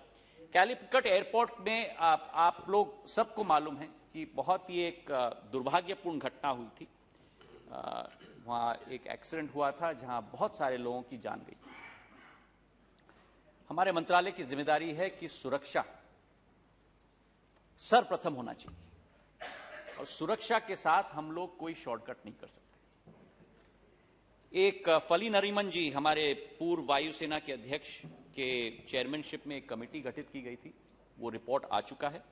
कैलीकट एयरपोर्ट में आप लोग सबको मालूम है कि बहुत ही एक दुर्भाग्यपूर्ण घटना हुई थी। वहां एक एक्सीडेंट हुआ था जहां बहुत सारे लोगों की जान गई। हमारे मंत्रालय की जिम्मेदारी है कि सुरक्षा सर्वप्रथम होना चाहिए, और सुरक्षा के साथ हम लोग कोई शॉर्टकट नहीं कर सकते। एक फली नरीमन जी, हमारे पूर्व वायुसेना के अध्यक्ष के चेयरमैनशिप में एक कमेटी गठित की गई थी, वो रिपोर्ट आ चुका है।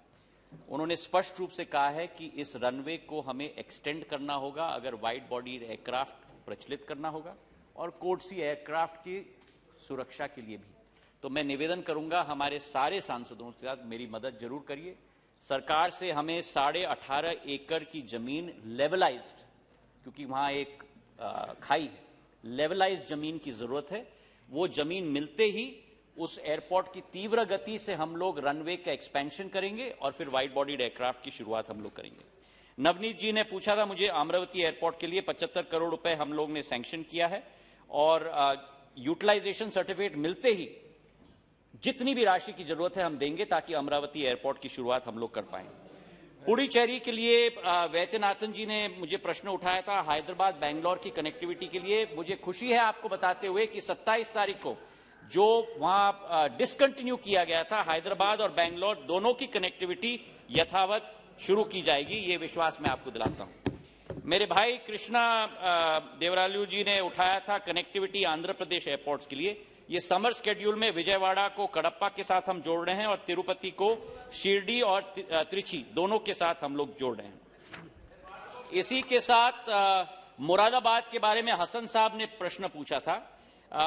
उन्होंने स्पष्ट रूप से कहा है कि इस रनवे को हमें एक्सटेंड करना होगा, अगर वाइड बॉडी एयरक्राफ्ट प्रचलित करना होगा, और कोड सी एयरक्राफ्ट की सुरक्षा के लिए भी। तो मैं निवेदन करूंगा हमारे सारे सांसदों के साथ मेरी मदद जरूर करिए। सरकार से हमें 18.5 एकड़ की जमीन लेवलाइज्ड, क्योंकि वहां एक खाई है, लेवलाइज्ड जमीन की जरूरत है। वो जमीन मिलते ही उस एयरपोर्ट की तीव्र गति से हम लोग रनवे का एक्सपेंशन करेंगे और फिर वाइड बॉडीड एयरक्राफ्ट की शुरुआत हम लोग करेंगे। नवनीत जी ने पूछा था मुझे, अमरावती एयरपोर्ट के लिए 75 करोड़ रुपए हम लोग ने सैंक्शन किया है, और यूटिलाइजेशन सर्टिफिकेट मिलते ही जितनी भी राशि की जरूरत है हम देंगे, ताकि अमरावती एयरपोर्ट की शुरुआत हम लोग कर पाए। पुडुचेरी के लिए वैद्यनाथन जी ने मुझे प्रश्न उठाया था हैदराबाद बेंगलोर की कनेक्टिविटी के लिए। मुझे खुशी है आपको बताते हुए कि 27 तारीख को जो वहां डिसकंटिन्यू किया गया था, हैदराबाद और बेंगलोर दोनों की कनेक्टिविटी यथावत शुरू की जाएगी, ये विश्वास मैं आपको दिलाता हूं। मेरे भाई कृष्णा देवरालू जी ने उठाया था कनेक्टिविटी आंध्र प्रदेश एयरपोर्ट्स के लिए। ये समर स्केड्यूल में विजयवाड़ा को कडप्पा के साथ हम जोड़ रहे हैं, और तिरुपति को शिरडी और त्रिची दोनों के साथ हम लोग जोड़ रहे हैं। इसी के साथ मुरादाबाद के बारे में हसन साहब ने प्रश्न पूछा था।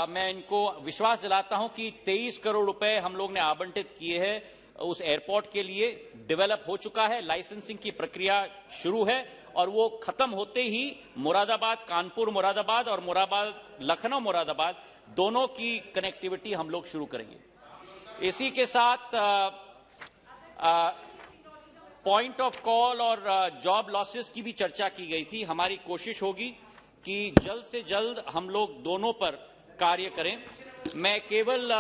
मैं इनको विश्वास दिलाता हूं कि 23 करोड़ रुपए हम लोग ने आवंटित किए हैं उस एयरपोर्ट के लिए। डेवलप हो चुका है, लाइसेंसिंग की प्रक्रिया शुरू है, और वो खत्म होते ही मुरादाबाद कानपुर मुरादाबाद और मुरादाबाद लखनऊ मुरादाबाद दोनों की कनेक्टिविटी हम लोग शुरू करेंगे। इसी के साथ पॉइंट ऑफ कॉल और जॉब लॉसेस की भी चर्चा की गई थी। हमारी कोशिश होगी कि जल्द से जल्द हम लोग दोनों पर कार्य करें। मैं केवल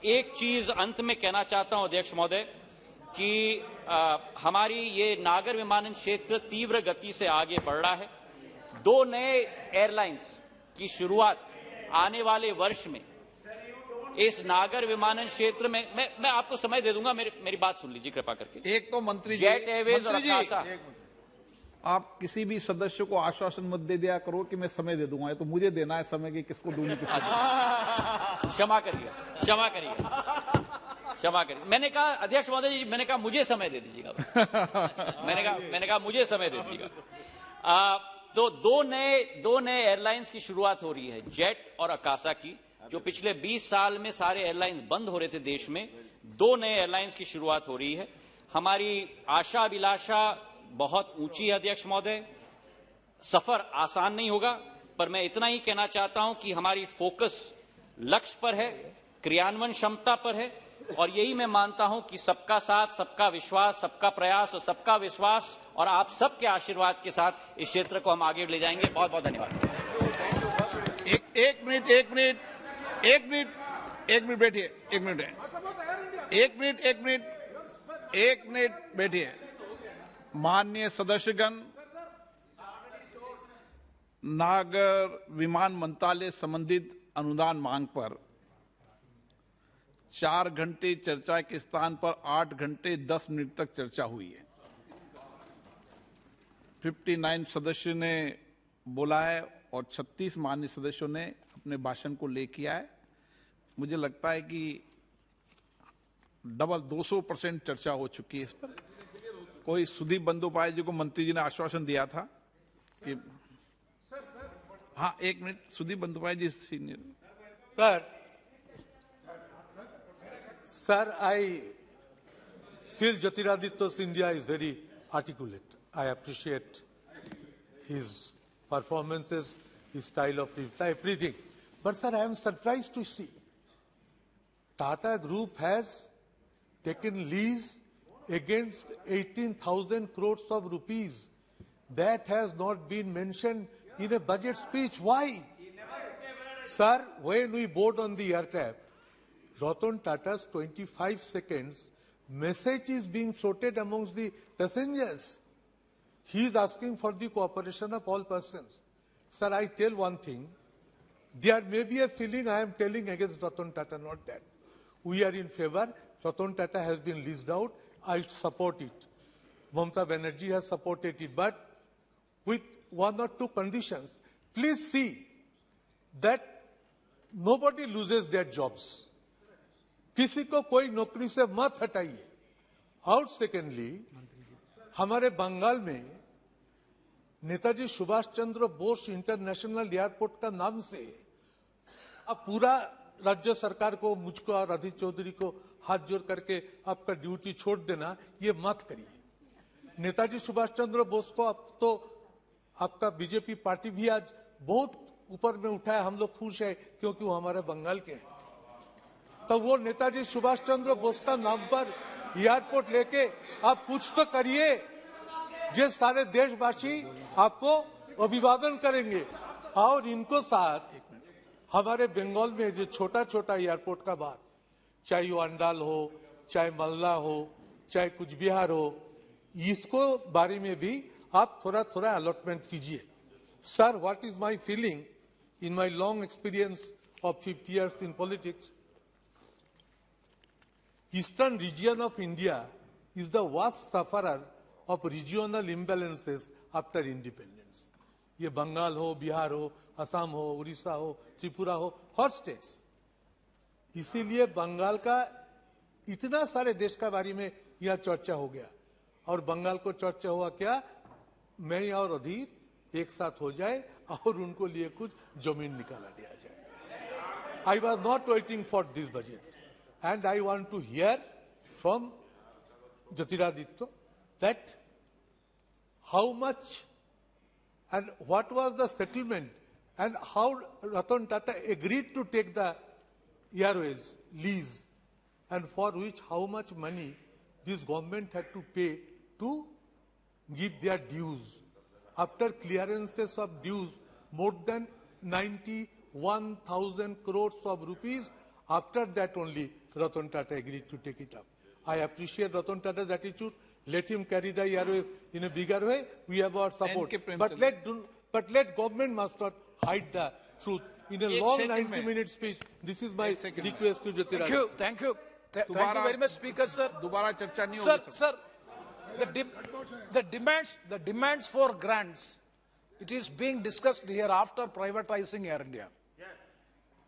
एक चीज अंत में कहना चाहता हूं अध्यक्ष महोदय, कि हमारी ये नागर विमानन क्षेत्र तीव्र गति से आगे बढ़ रहा है। 2 नए एयरलाइंस की शुरुआत आने वाले वर्ष में इस नागर विमानन क्षेत्र में, मैं आपको समय दे दूंगा, मेरी बात सुन लीजिए कृपा करके। एक तो मंत्री जी, जेट एयरवेज और अकाशा, आप किसी भी सदस्य को आश्वासन मत दे दिया करो कि मैं समय दे दूंगा, तो मुझे देना है समय कि किसको दूंगी किसको। क्षमा करिए, क्षमा करिए, क्षमा करिए। मैंने कहा अध्यक्ष महोदय जी, मैंने कहा मुझे समय दे दीजिएगा। मैंने कहा मुझे समय दे दीजिएगा। तो दो नए एयरलाइंस की शुरुआत हो रही है, जेट और अकाशा की, जो पिछले 20 साल में सारे एयरलाइंस बंद हो रहे थे देश में। 2 नए एयरलाइंस की शुरुआत हो रही है। हमारी आशा अभिलाषा बहुत ऊंची है अध्यक्ष महोदय। सफर आसान नहीं होगा, पर मैं इतना ही कहना चाहता हूं कि हमारी फोकस लक्ष्य पर है, क्रियान्वयन क्षमता पर है, और यही मैं मानता हूं कि सबका साथ, सबका विश्वास, सबका प्रयास और सबका विश्वास और आप सबके आशीर्वाद के साथ इस क्षेत्र को हम आगे ले जाएंगे। बहुत बहुत धन्यवाद। एक मिनट बैठिए, एक मिनट बैठिए। माननीय सदस्यगण, नागर विमान मंत्रालय संबंधित अनुदान मांग पर 4 घंटे चर्चा के स्थान पर 8 घंटे 10 मिनट तक चर्चा हुई है। 59 सदस्य ने बोला है और 36 माननीय सदस्यों ने अपने भाषण को ले किया है। मुझे लगता है कि डबल 200% चर्चा हो चुकी है इस पर। कोई सुदीप बंदोपाध्याय जी को मंत्री जी ने आश्वासन दिया था कि हाँ, एक minute, Sudip Bandyopadhyay ji senior. Sir, I feel Jyotiraditya Scindia is very articulate. I appreciate his performances, his style of reply, everything. But sir, I am surprised to see Tata Group has taken lease against 18,000 crores of rupees. That has not been mentioned in a budget speech. Why? Sir, when we board on the aircraft, Ratan Tata's 25 seconds message is being floated amongst the passengers. He is asking for the cooperation of all persons. Sir, I tell one thing. There may be a feeling I am telling against Ratan Tata, not that. We are in favor. Ratan Tata has been leased out. I support it. Mamata Banerjee has supported it. But with one or two conditions, please see that nobody loses their jobs. किसी को कोई नौकरी से मत हटाइए। और secondly, हमारे बंगाल में नेताजी सुभाष चंद्र बोस इंटरनेशनल एयरपोर्ट का नाम से अब पूरा राज्य सरकार को, मुझको और अधीर चौधरी को हाथ जोड़ करके आपका ड्यूटी छोड़ देना, ये मत करिए। नेताजी सुभाष चंद्र बोस को अब तो आपका बीजेपी पार्टी भी आज बहुत ऊपर में उठाया। हम लोग खुश है क्योंकि वो हमारे बंगाल के हैं। तो वो नेताजी सुभाष चंद्र बोस का नाम पर एयरपोर्ट लेके आप कुछ तो करिए, जो सारे देशवासी आपको अभिवादन करेंगे। और इनको साथ हमारे बंगाल में जो छोटा छोटा एयरपोर्ट का बात, चाहे वो अंडाल हो, चाहे मल्ला हो, चाहे कुछ बिहार हो, इसको बारे में भी आप थोड़ा थोड़ा अलॉटमेंट कीजिए। Sir, what is my feeling in my long experience of 50 years in politics? Eastern region of India is the worst sufferer of regional imbalances after independence. ये बंगाल हो, बिहार हो, असम हो, उड़ीसा हो, त्रिपुरा हो, हर स्टेट्स। इसीलिए बंगाल का इतना सारे देश का बारे में यह चर्चा हो गया। और बंगाल को चर्चा हुआ क्या, मैं और अधीर एक साथ हो जाए और उनको लिए कुछ जमीन निकाला दिया जाए। I was not waiting for this budget. And I want to hear from Jyotiraditya that how much and what was the settlement and how Ratan Tata agreed to take the airways lease and for which how much money this government had to pay to give their dues. After clearances of dues, more than 91,000 crores of rupees, after that only Ratan Tata agreed to take it up. I appreciate Ratan Tata's attitude. Let him carry the airways in a bigger way. We have our support. But let government must not hide the truth. In a long 90-minute speech, this is my request to Jyotiraditya. Thank you. Thank you very much, Speaker, sir. दोबारा चर्चा नहीं Sir, होगी sir, the demands for grants, it is being discussed here after privatizing Air India.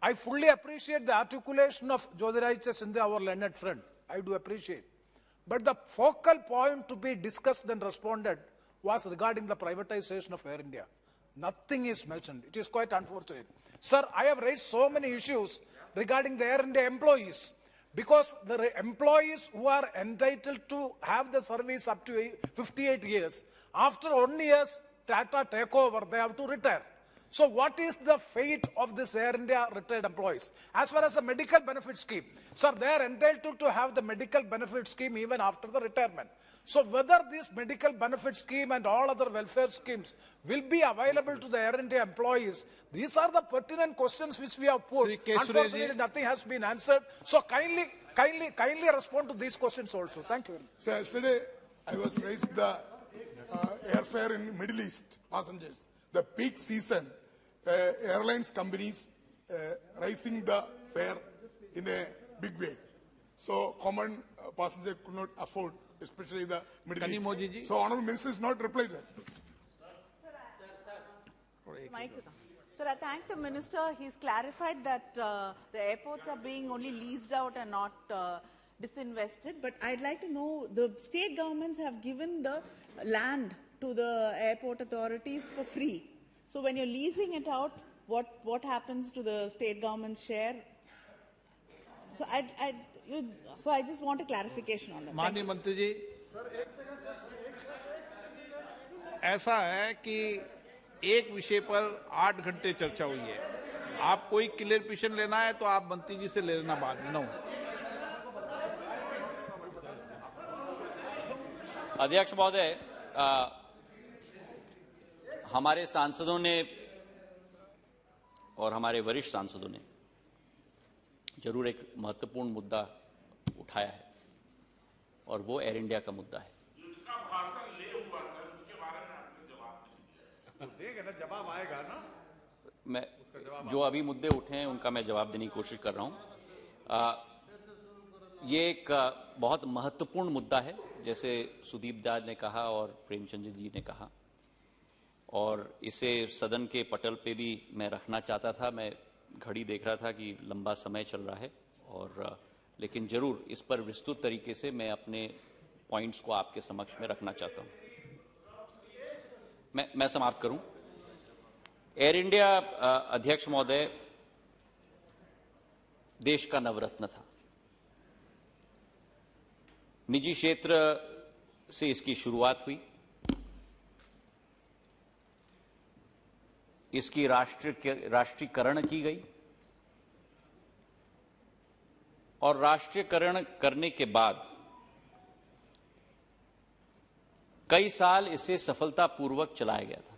I fully appreciate the articulation of Jyotiraditya Scindia, our learned friend. I do appreciate. But the focal point to be discussed and responded was regarding the privatization of Air India. Nothing is mentioned. It is quite unfortunate. Sir, I have raised so many issues regarding the Air India employees, because the employees who are entitled to have the service up to 58 years, after 1 year Tata takeover, they have to retire. So what is the fate of this Air India retired employees? As far as the medical benefit scheme, sir, they are entitled to have the medical benefit scheme even after the retirement. So whether this medical benefit scheme and all other welfare schemes will be available to the Air India employees, these are the pertinent questions which we have put. Unfortunately, nothing has been answered. So kindly respond to these questions also. Thank you. So yesterday I was raising the airfare in Middle East passengers. The peak season, airlines companies raising the fare in a big way. So common passenger could not afford, especially the Middle East. So Honorable Minister is not replied that. Mic. Sir, I thank the minister. He's clarified that the airports are being only leased out and not disinvested. But I'd like to know, the state governments have given the land to the airport authorities for free. So when you're leasing it out, what happens to the state government's share? So I just want a clarification on that. माननीय मंत्री जी, ऐसा है कि एक विषय पर 8 घंटे चर्चा हुई है। आप कोई क्लियरिफिकेशन लेना है तो आप मंत्री जी से ले लेना बाद में। नो अध्यक्ष महोदय, हमारे सांसदों ने और हमारे वरिष्ठ सांसदों ने जरूर एक महत्वपूर्ण मुद्दा उठाया है और वो एयर इंडिया का मुद्दा है। जवाब आएगा ना। मैं जो अभी मुद्दे उठे हैं उनका मैं जवाब देने की कोशिश कर रहा हूं। ये एक बहुत महत्वपूर्ण मुद्दा है, जैसे सुदीप दा ने कहा और प्रेमचंद जी ने कहा, और इसे सदन के पटल पे भी मैं रखना चाहता था। मैं घड़ी देख रहा था कि लंबा समय चल रहा है, और लेकिन जरूर इस पर विस्तृत तरीके से मैं अपने पॉइंट्स को आपके समक्ष में रखना चाहता हूं। मैं समाप्त करूं। एयर इंडिया, अध्यक्ष महोदय, देश का नवरत्न था। निजी क्षेत्र से इसकी शुरुआत हुई, इसकी राष्ट्रीयकरण की गई, और राष्ट्रीयकरण करने के बाद कई साल इसे सफलतापूर्वक चलाया गया था।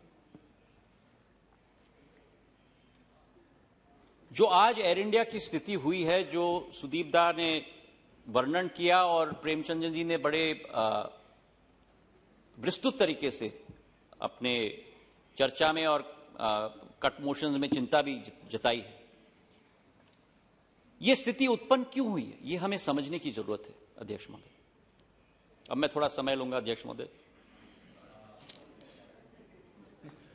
जो आज एयर इंडिया की स्थिति हुई है, जो सुदीप दा ने वर्णन किया और प्रेमचंद जी ने बड़े विस्तृत तरीके से अपने चर्चा में और कट मोशंस में चिंता भी जताई है, यह स्थिति उत्पन्न क्यों हुई है, यह हमें समझने की जरूरत है। अध्यक्ष महोदय, अब मैं थोड़ा समय लूंगा। अध्यक्ष महोदय,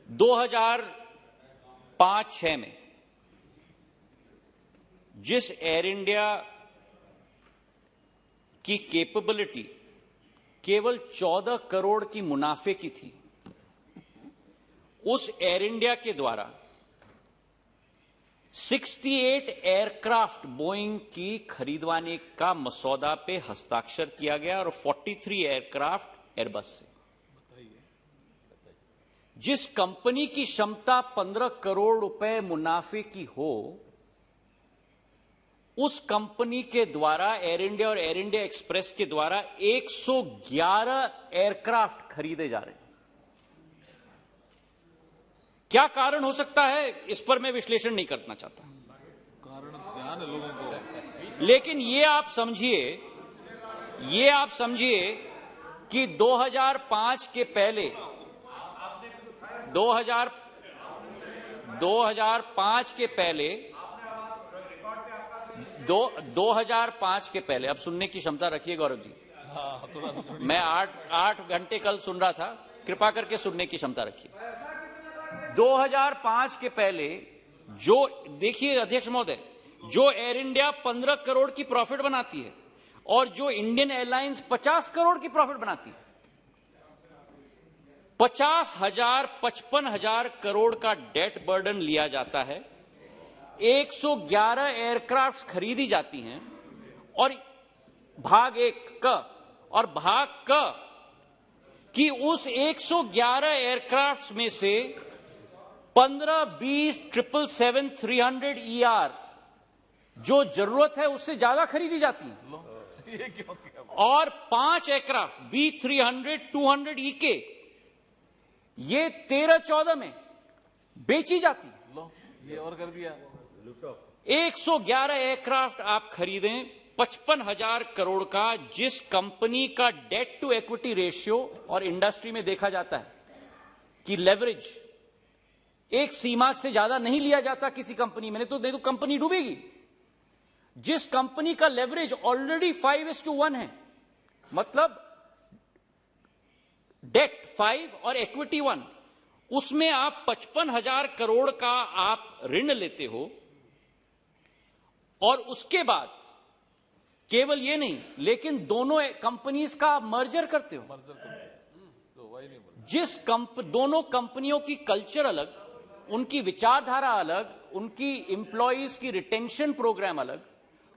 2005-06 में जिस एयर इंडिया की कैपेबिलिटी केवल 14 करोड़ की मुनाफे की थी, उस एयर इंडिया के द्वारा 68 एयरक्राफ्ट बोइंग की खरीदवाने का मसौदा पे हस्ताक्षर किया गया, और 43 एयरक्राफ्ट एयरबस से। जिस कंपनी की क्षमता 15 करोड़ रुपए मुनाफे की हो, उस कंपनी के द्वारा, एयर इंडिया और एयर इंडिया एक्सप्रेस के द्वारा 111 एयरक्राफ्ट खरीदे जा रहे हैं। क्या कारण हो सकता है, इस पर मैं विश्लेषण नहीं करना चाहता। कारण ध्यान है लोगों को, लेकिन ये आप समझिए कि 2005 के पहले 2005 के पहले, अब सुनने की क्षमता रखिए गौरव जी। मैं 8 घंटे कल सुन रहा था, कृपा करके सुनने की क्षमता रखिए। 2005 के पहले जो, देखिए अध्यक्ष महोदय, जो एयर इंडिया 15 करोड़ की प्रॉफिट बनाती है और जो इंडियन एयरलाइंस 50 करोड़ की प्रॉफिट बनाती है, 55,000 करोड़ का डेट बर्डन लिया जाता है, 111 एयरक्राफ्ट खरीदी जाती हैं, और भाग 1 क और भाग क कि उस 111 एयरक्राफ्ट में से 15-20 777-300ER जो जरूरत है उससे ज्यादा खरीदी जाती है, और 5 एयरक्राफ्ट B300-200EK ये 13-14 में बेची जाती है। ये और कर दिया। 111 एयरक्राफ्ट आप खरीदें 55,000 करोड़ का, जिस कंपनी का डेट टू इक्विटी रेशियो, और इंडस्ट्री में देखा जाता है कि लेवरेज एक सीमा से ज्यादा नहीं लिया जाता किसी कंपनी में, नहीं तो देखो कंपनी डूबेगी। जिस कंपनी का लेवरेज ऑलरेडी 5:1 है, मतलब डेट 5 और इक्विटी 1, उसमें आप 55,000 करोड़ का आप ऋण लेते हो और उसके बाद केवल ये नहीं, लेकिन दोनों कंपनीज का मर्जर करते हो। दोनों कंपनियों की कल्चर अलग, उनकी विचारधारा अलग, उनकी एम्प्लॉइज की रिटेंशन प्रोग्राम अलग,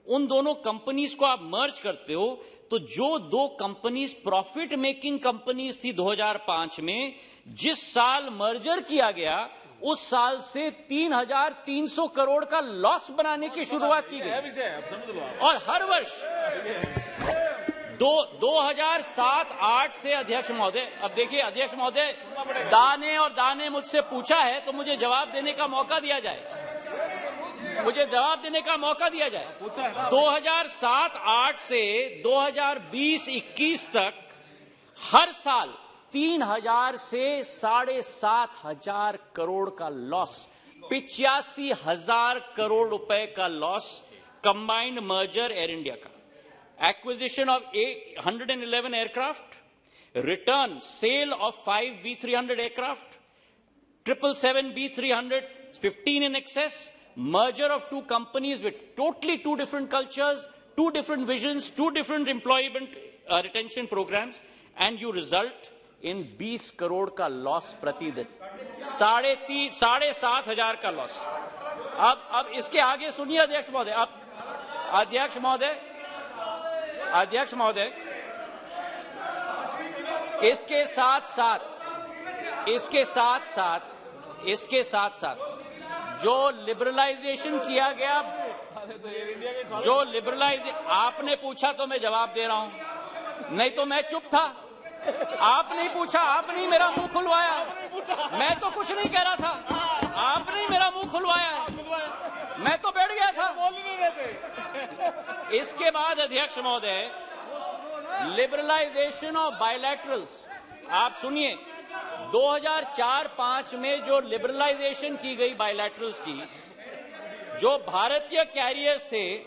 उन दोनों कंपनीज को आप मर्ज करते हो, तो जो दो कंपनीज प्रॉफिट मेकिंग कंपनीज थी 2005 में, जिस साल मर्जर किया गया उस साल से 3,300 करोड़ का लॉस बनाने की शुरुआत की गई। और हर वर्ष 2007-8 से अध्यक्ष महोदय, अब देखिए अध्यक्ष महोदय, दाने और दाने मुझसे पूछा है तो मुझे जवाब देने का मौका दिया जाए, मुझे जवाब देने का मौका दिया जाए। 2007-8 से 2020-21 तक हर साल 3,000 से 7,500 करोड़ का लॉस, 85,000 करोड़ रुपए का loss, combined merger air India का, acquisition of 111 aircraft, return, sale of 5 B300 aircraft, 777 B300, 15 in excess, merger of two companies with totally two different cultures, two different visions, two different employment retention programs, and you result in 20 crore का loss प्रतिदिन, 7,500 का loss. अब इसके आगे सुनिए अध्यक्ष महोदय, अब अध्यक्ष महोदय, इसके साथ साथ जो लिबरलाइजेशन किया गया, आपने पूछा तो मैं जवाब दे रहा हूं, नहीं तो मैं चुप था। आपने पूछा, आपने मेरा मुंह खुलवाया, मैं तो कुछ नहीं कह रहा था, आपने मेरा मुंह खुलवाया, मैं तो बैठ गया था। इसके बाद अध्यक्ष महोदय, लिबरलाइजेशन ऑफ बायलैटरल्स, आप सुनिए, 2004-5 में जो लिबरलाइजेशन की गई बायलैटरल्स की, जो भारतीय कैरियर्स थे,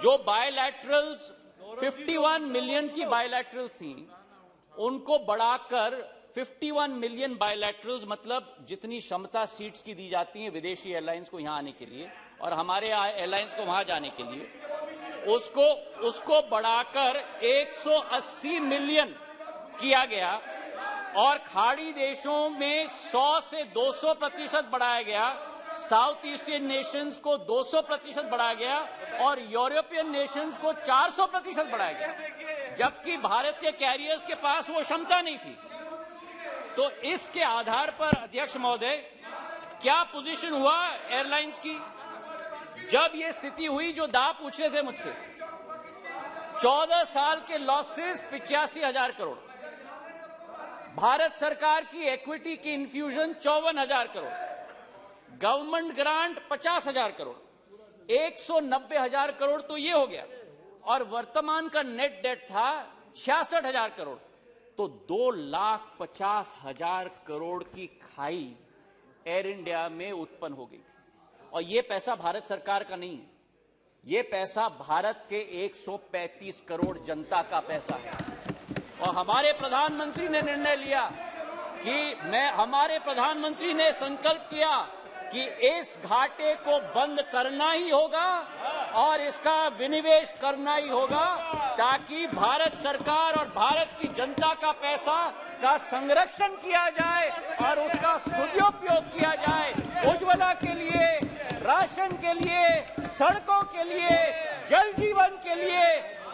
जो बायलैटरल्स 51 मिलियन की बायलैटरल्स थी, उनको बढ़ाकर 51 मिलियन बायलैटरल्स, मतलब जितनी क्षमता सीट्स की दी जाती हैं विदेशी एयरलाइंस को यहां आने के लिए और हमारे एयरलाइंस को वहां जाने के लिए, उसको बढ़ाकर 180 मिलियन किया गया और खाड़ी देशों में 100 से 200% बढ़ाया गया, साउथ ईस्टियन नेशंस को 200% बढ़ाया गया और यूरोपियन नेशंस को 400% बढ़ाया गया, जबकि भारतीय कैरियर्स के पास वो क्षमता नहीं थी। तो इसके आधार पर अध्यक्ष महोदय, क्या पोजीशन हुआ एयरलाइंस की जब ये स्थिति हुई? जो दा पूछ रहे थे मुझसे, 14 साल के लॉसेस 85,000 करोड़, भारत सरकार की इक्विटी की infusion 54,000 crore, government grant 50,000 crore, 190,000 crore तो ये हो गया, और वर्तमान का नेट डेट था 66,000 करोड़, तो 2,50,000 करोड़ की खाई एयर इंडिया में उत्पन्न हो गई थी। और ये पैसा भारत सरकार का नहीं है, ये पैसा भारत के 135 करोड़ जनता का पैसा है। और हमारे प्रधानमंत्री ने निर्णय लिया कि हमारे प्रधानमंत्री ने संकल्प किया कि इस घाटे को बंद करना ही होगा और इसका विनिवेश करना ही होगा, ताकि भारत सरकार और भारत की जनता का पैसा का संरक्षण किया जाए और उसका सदुपयोग किया जाए, उज्ज्वला के लिए, राशन के लिए, सड़कों के लिए, जल जीवन के लिए,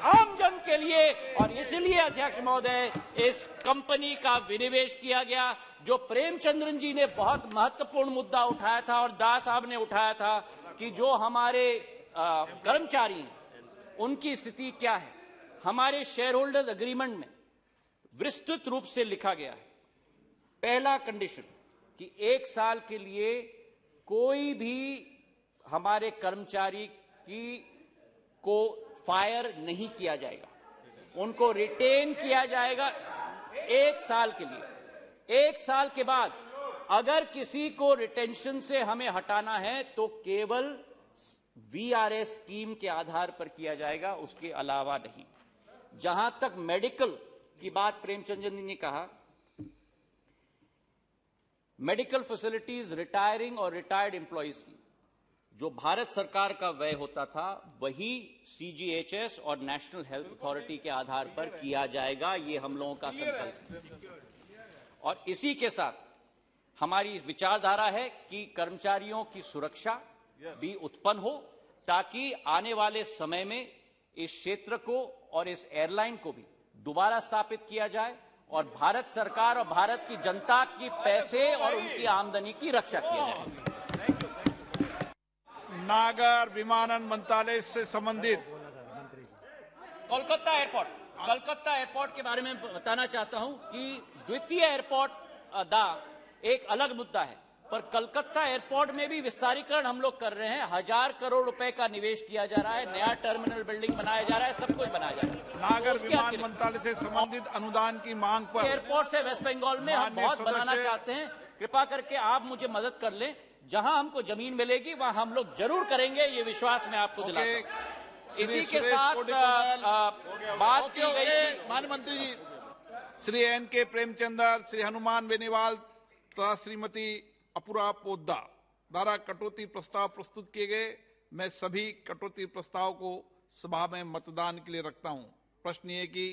आम जन के लिए। और इसलिए अध्यक्ष महोदय, इस कंपनी का विनिवेश किया गया। जो प्रेमचंद्रन जी ने बहुत महत्वपूर्ण मुद्दा उठाया था और दास साहब ने उठाया था कि जो हमारे कर्मचारी हैं उनकी स्थिति क्या है, हमारे शेयर होल्डर्स एग्रीमेंट में विस्तृत रूप से लिखा गया है। पहला कंडीशन कि 1 साल के लिए कोई भी हमारे कर्मचारी को फायर नहीं किया जाएगा, उनको रिटेन किया जाएगा 1 साल के लिए। 1 साल के बाद अगर किसी को रिटेंशन से हमें हटाना है तो केवल वीआरएस स्कीम के आधार पर किया जाएगा, उसके अलावा नहीं। जहां तक मेडिकल की बात प्रेमचंद जी ने कहा, मेडिकल फैसिलिटीज, रिटायरिंग और रिटायर्ड एम्प्लॉयज की जो भारत सरकार का व्यय होता था वही सीजीएचएस और नेशनल हेल्थ अथॉरिटी के आधार पर किया जाएगा। ये हम लोगों का संकल्प है। और इसी के साथ हमारी विचारधारा है कि कर्मचारियों की सुरक्षा भी उत्पन्न हो, ताकि आने वाले समय में इस क्षेत्र को और इस एयरलाइन को भी दोबारा स्थापित किया जाए और भारत सरकार और भारत की जनता की पैसे और उनकी आमदनी की रक्षा की जाए। नागर विमानन मंत्रालय से संबंधित कोलकाता एयरपोर्ट के बारे में बताना चाहता हूं कि द्वितीय एयरपोर्ट एक अलग मुद्दा है, पर कलकत्ता एयरपोर्ट में भी विस्तारीकरण हम लोग कर रहे हैं। 1000 करोड़ रुपए का निवेश किया जा रहा है, नया टर्मिनल बिल्डिंग बनाया जा रहा है, सब कुछ बनाया जा रहा है। नागर विमान मंत्रालय से संबंधित अनुदान की मांग पर एयरपोर्ट से वेस्ट बंगाल में हम बहुत बनाना चाहते हैं। कृपा करके आप मुझे मदद कर लें, जहां हमको जमीन मिलेगी वहां हम लोग जरूर करेंगे, ये विश्वास मैं आपको दिलाता हूं। इसी के साथ बात की गई माननीय मंत्री जी श्री एन के प्रेमचंद्र, श्री हनुमान बेनीवाल तथा श्रीमती अपूरा पोद्दा द्वारा कटौती प्रस्ताव प्रस्तुत किए गए। मैं सभी कटौती प्रस्ताव को सभा में मतदान के लिए रखता हूं। प्रश्न ये कि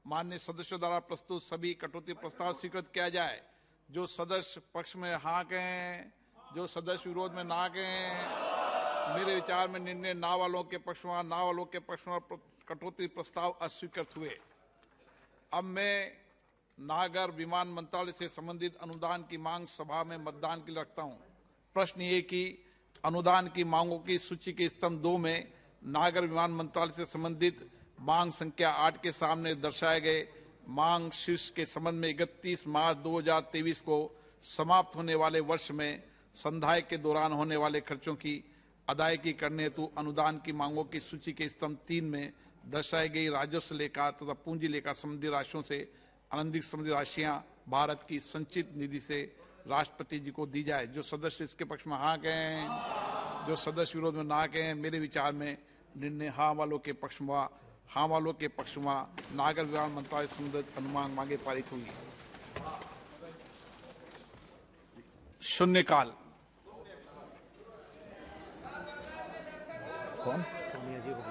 माननीय सदस्यों द्वारा प्रस्तुत सभी कटौती प्रस्ताव स्वीकृत किया जाए। जो सदस्य पक्ष में हाँ कहें, जो सदस्य विरोध में ना कहें। मेरे विचार में निर्णय ना वालों के पक्ष में, ना वालों के पक्ष में कटौती प्रस्ताव अस्वीकृत हुए। अब मैं नागर विमान मंत्रालय से संबंधित अनुदान की मांग सभा में मतदान के लिए रखता हूं। प्रश्न ये कि अनुदान की मांगों की सूची के स्तंभ 2 में नागर विमान मंत्रालय से संबंधित मांग संख्या 8 के सामने दर्शाए गए मांग शीर्ष के संबंध में 31 मार्च 2023 को समाप्त होने वाले वर्ष में संधाय के दौरान होने वाले खर्चों की अदायगी करने हेतु अनुदान की मांगों की सूची के स्तंभ 3 में दर्शाई गई राजस्व लेखा तथा पूंजी लेखा संबंधी राशियों से अनधिक संबंधी राशियां भारत की संचित निधि से राष्ट्रपति जी को दी जाए। जो सदस्य इसके पक्ष में हाँ कहें, जो सदस्य विरोध में ना कहें। मेरे विचार में निर्णय हाँ वालों के पक्ष में, हाँ वालों के पक्ष में नागर विमान मंत्रालय संबंधित अनुमान मांगे पारित हुई। शून्यकाल। सोनिया जी को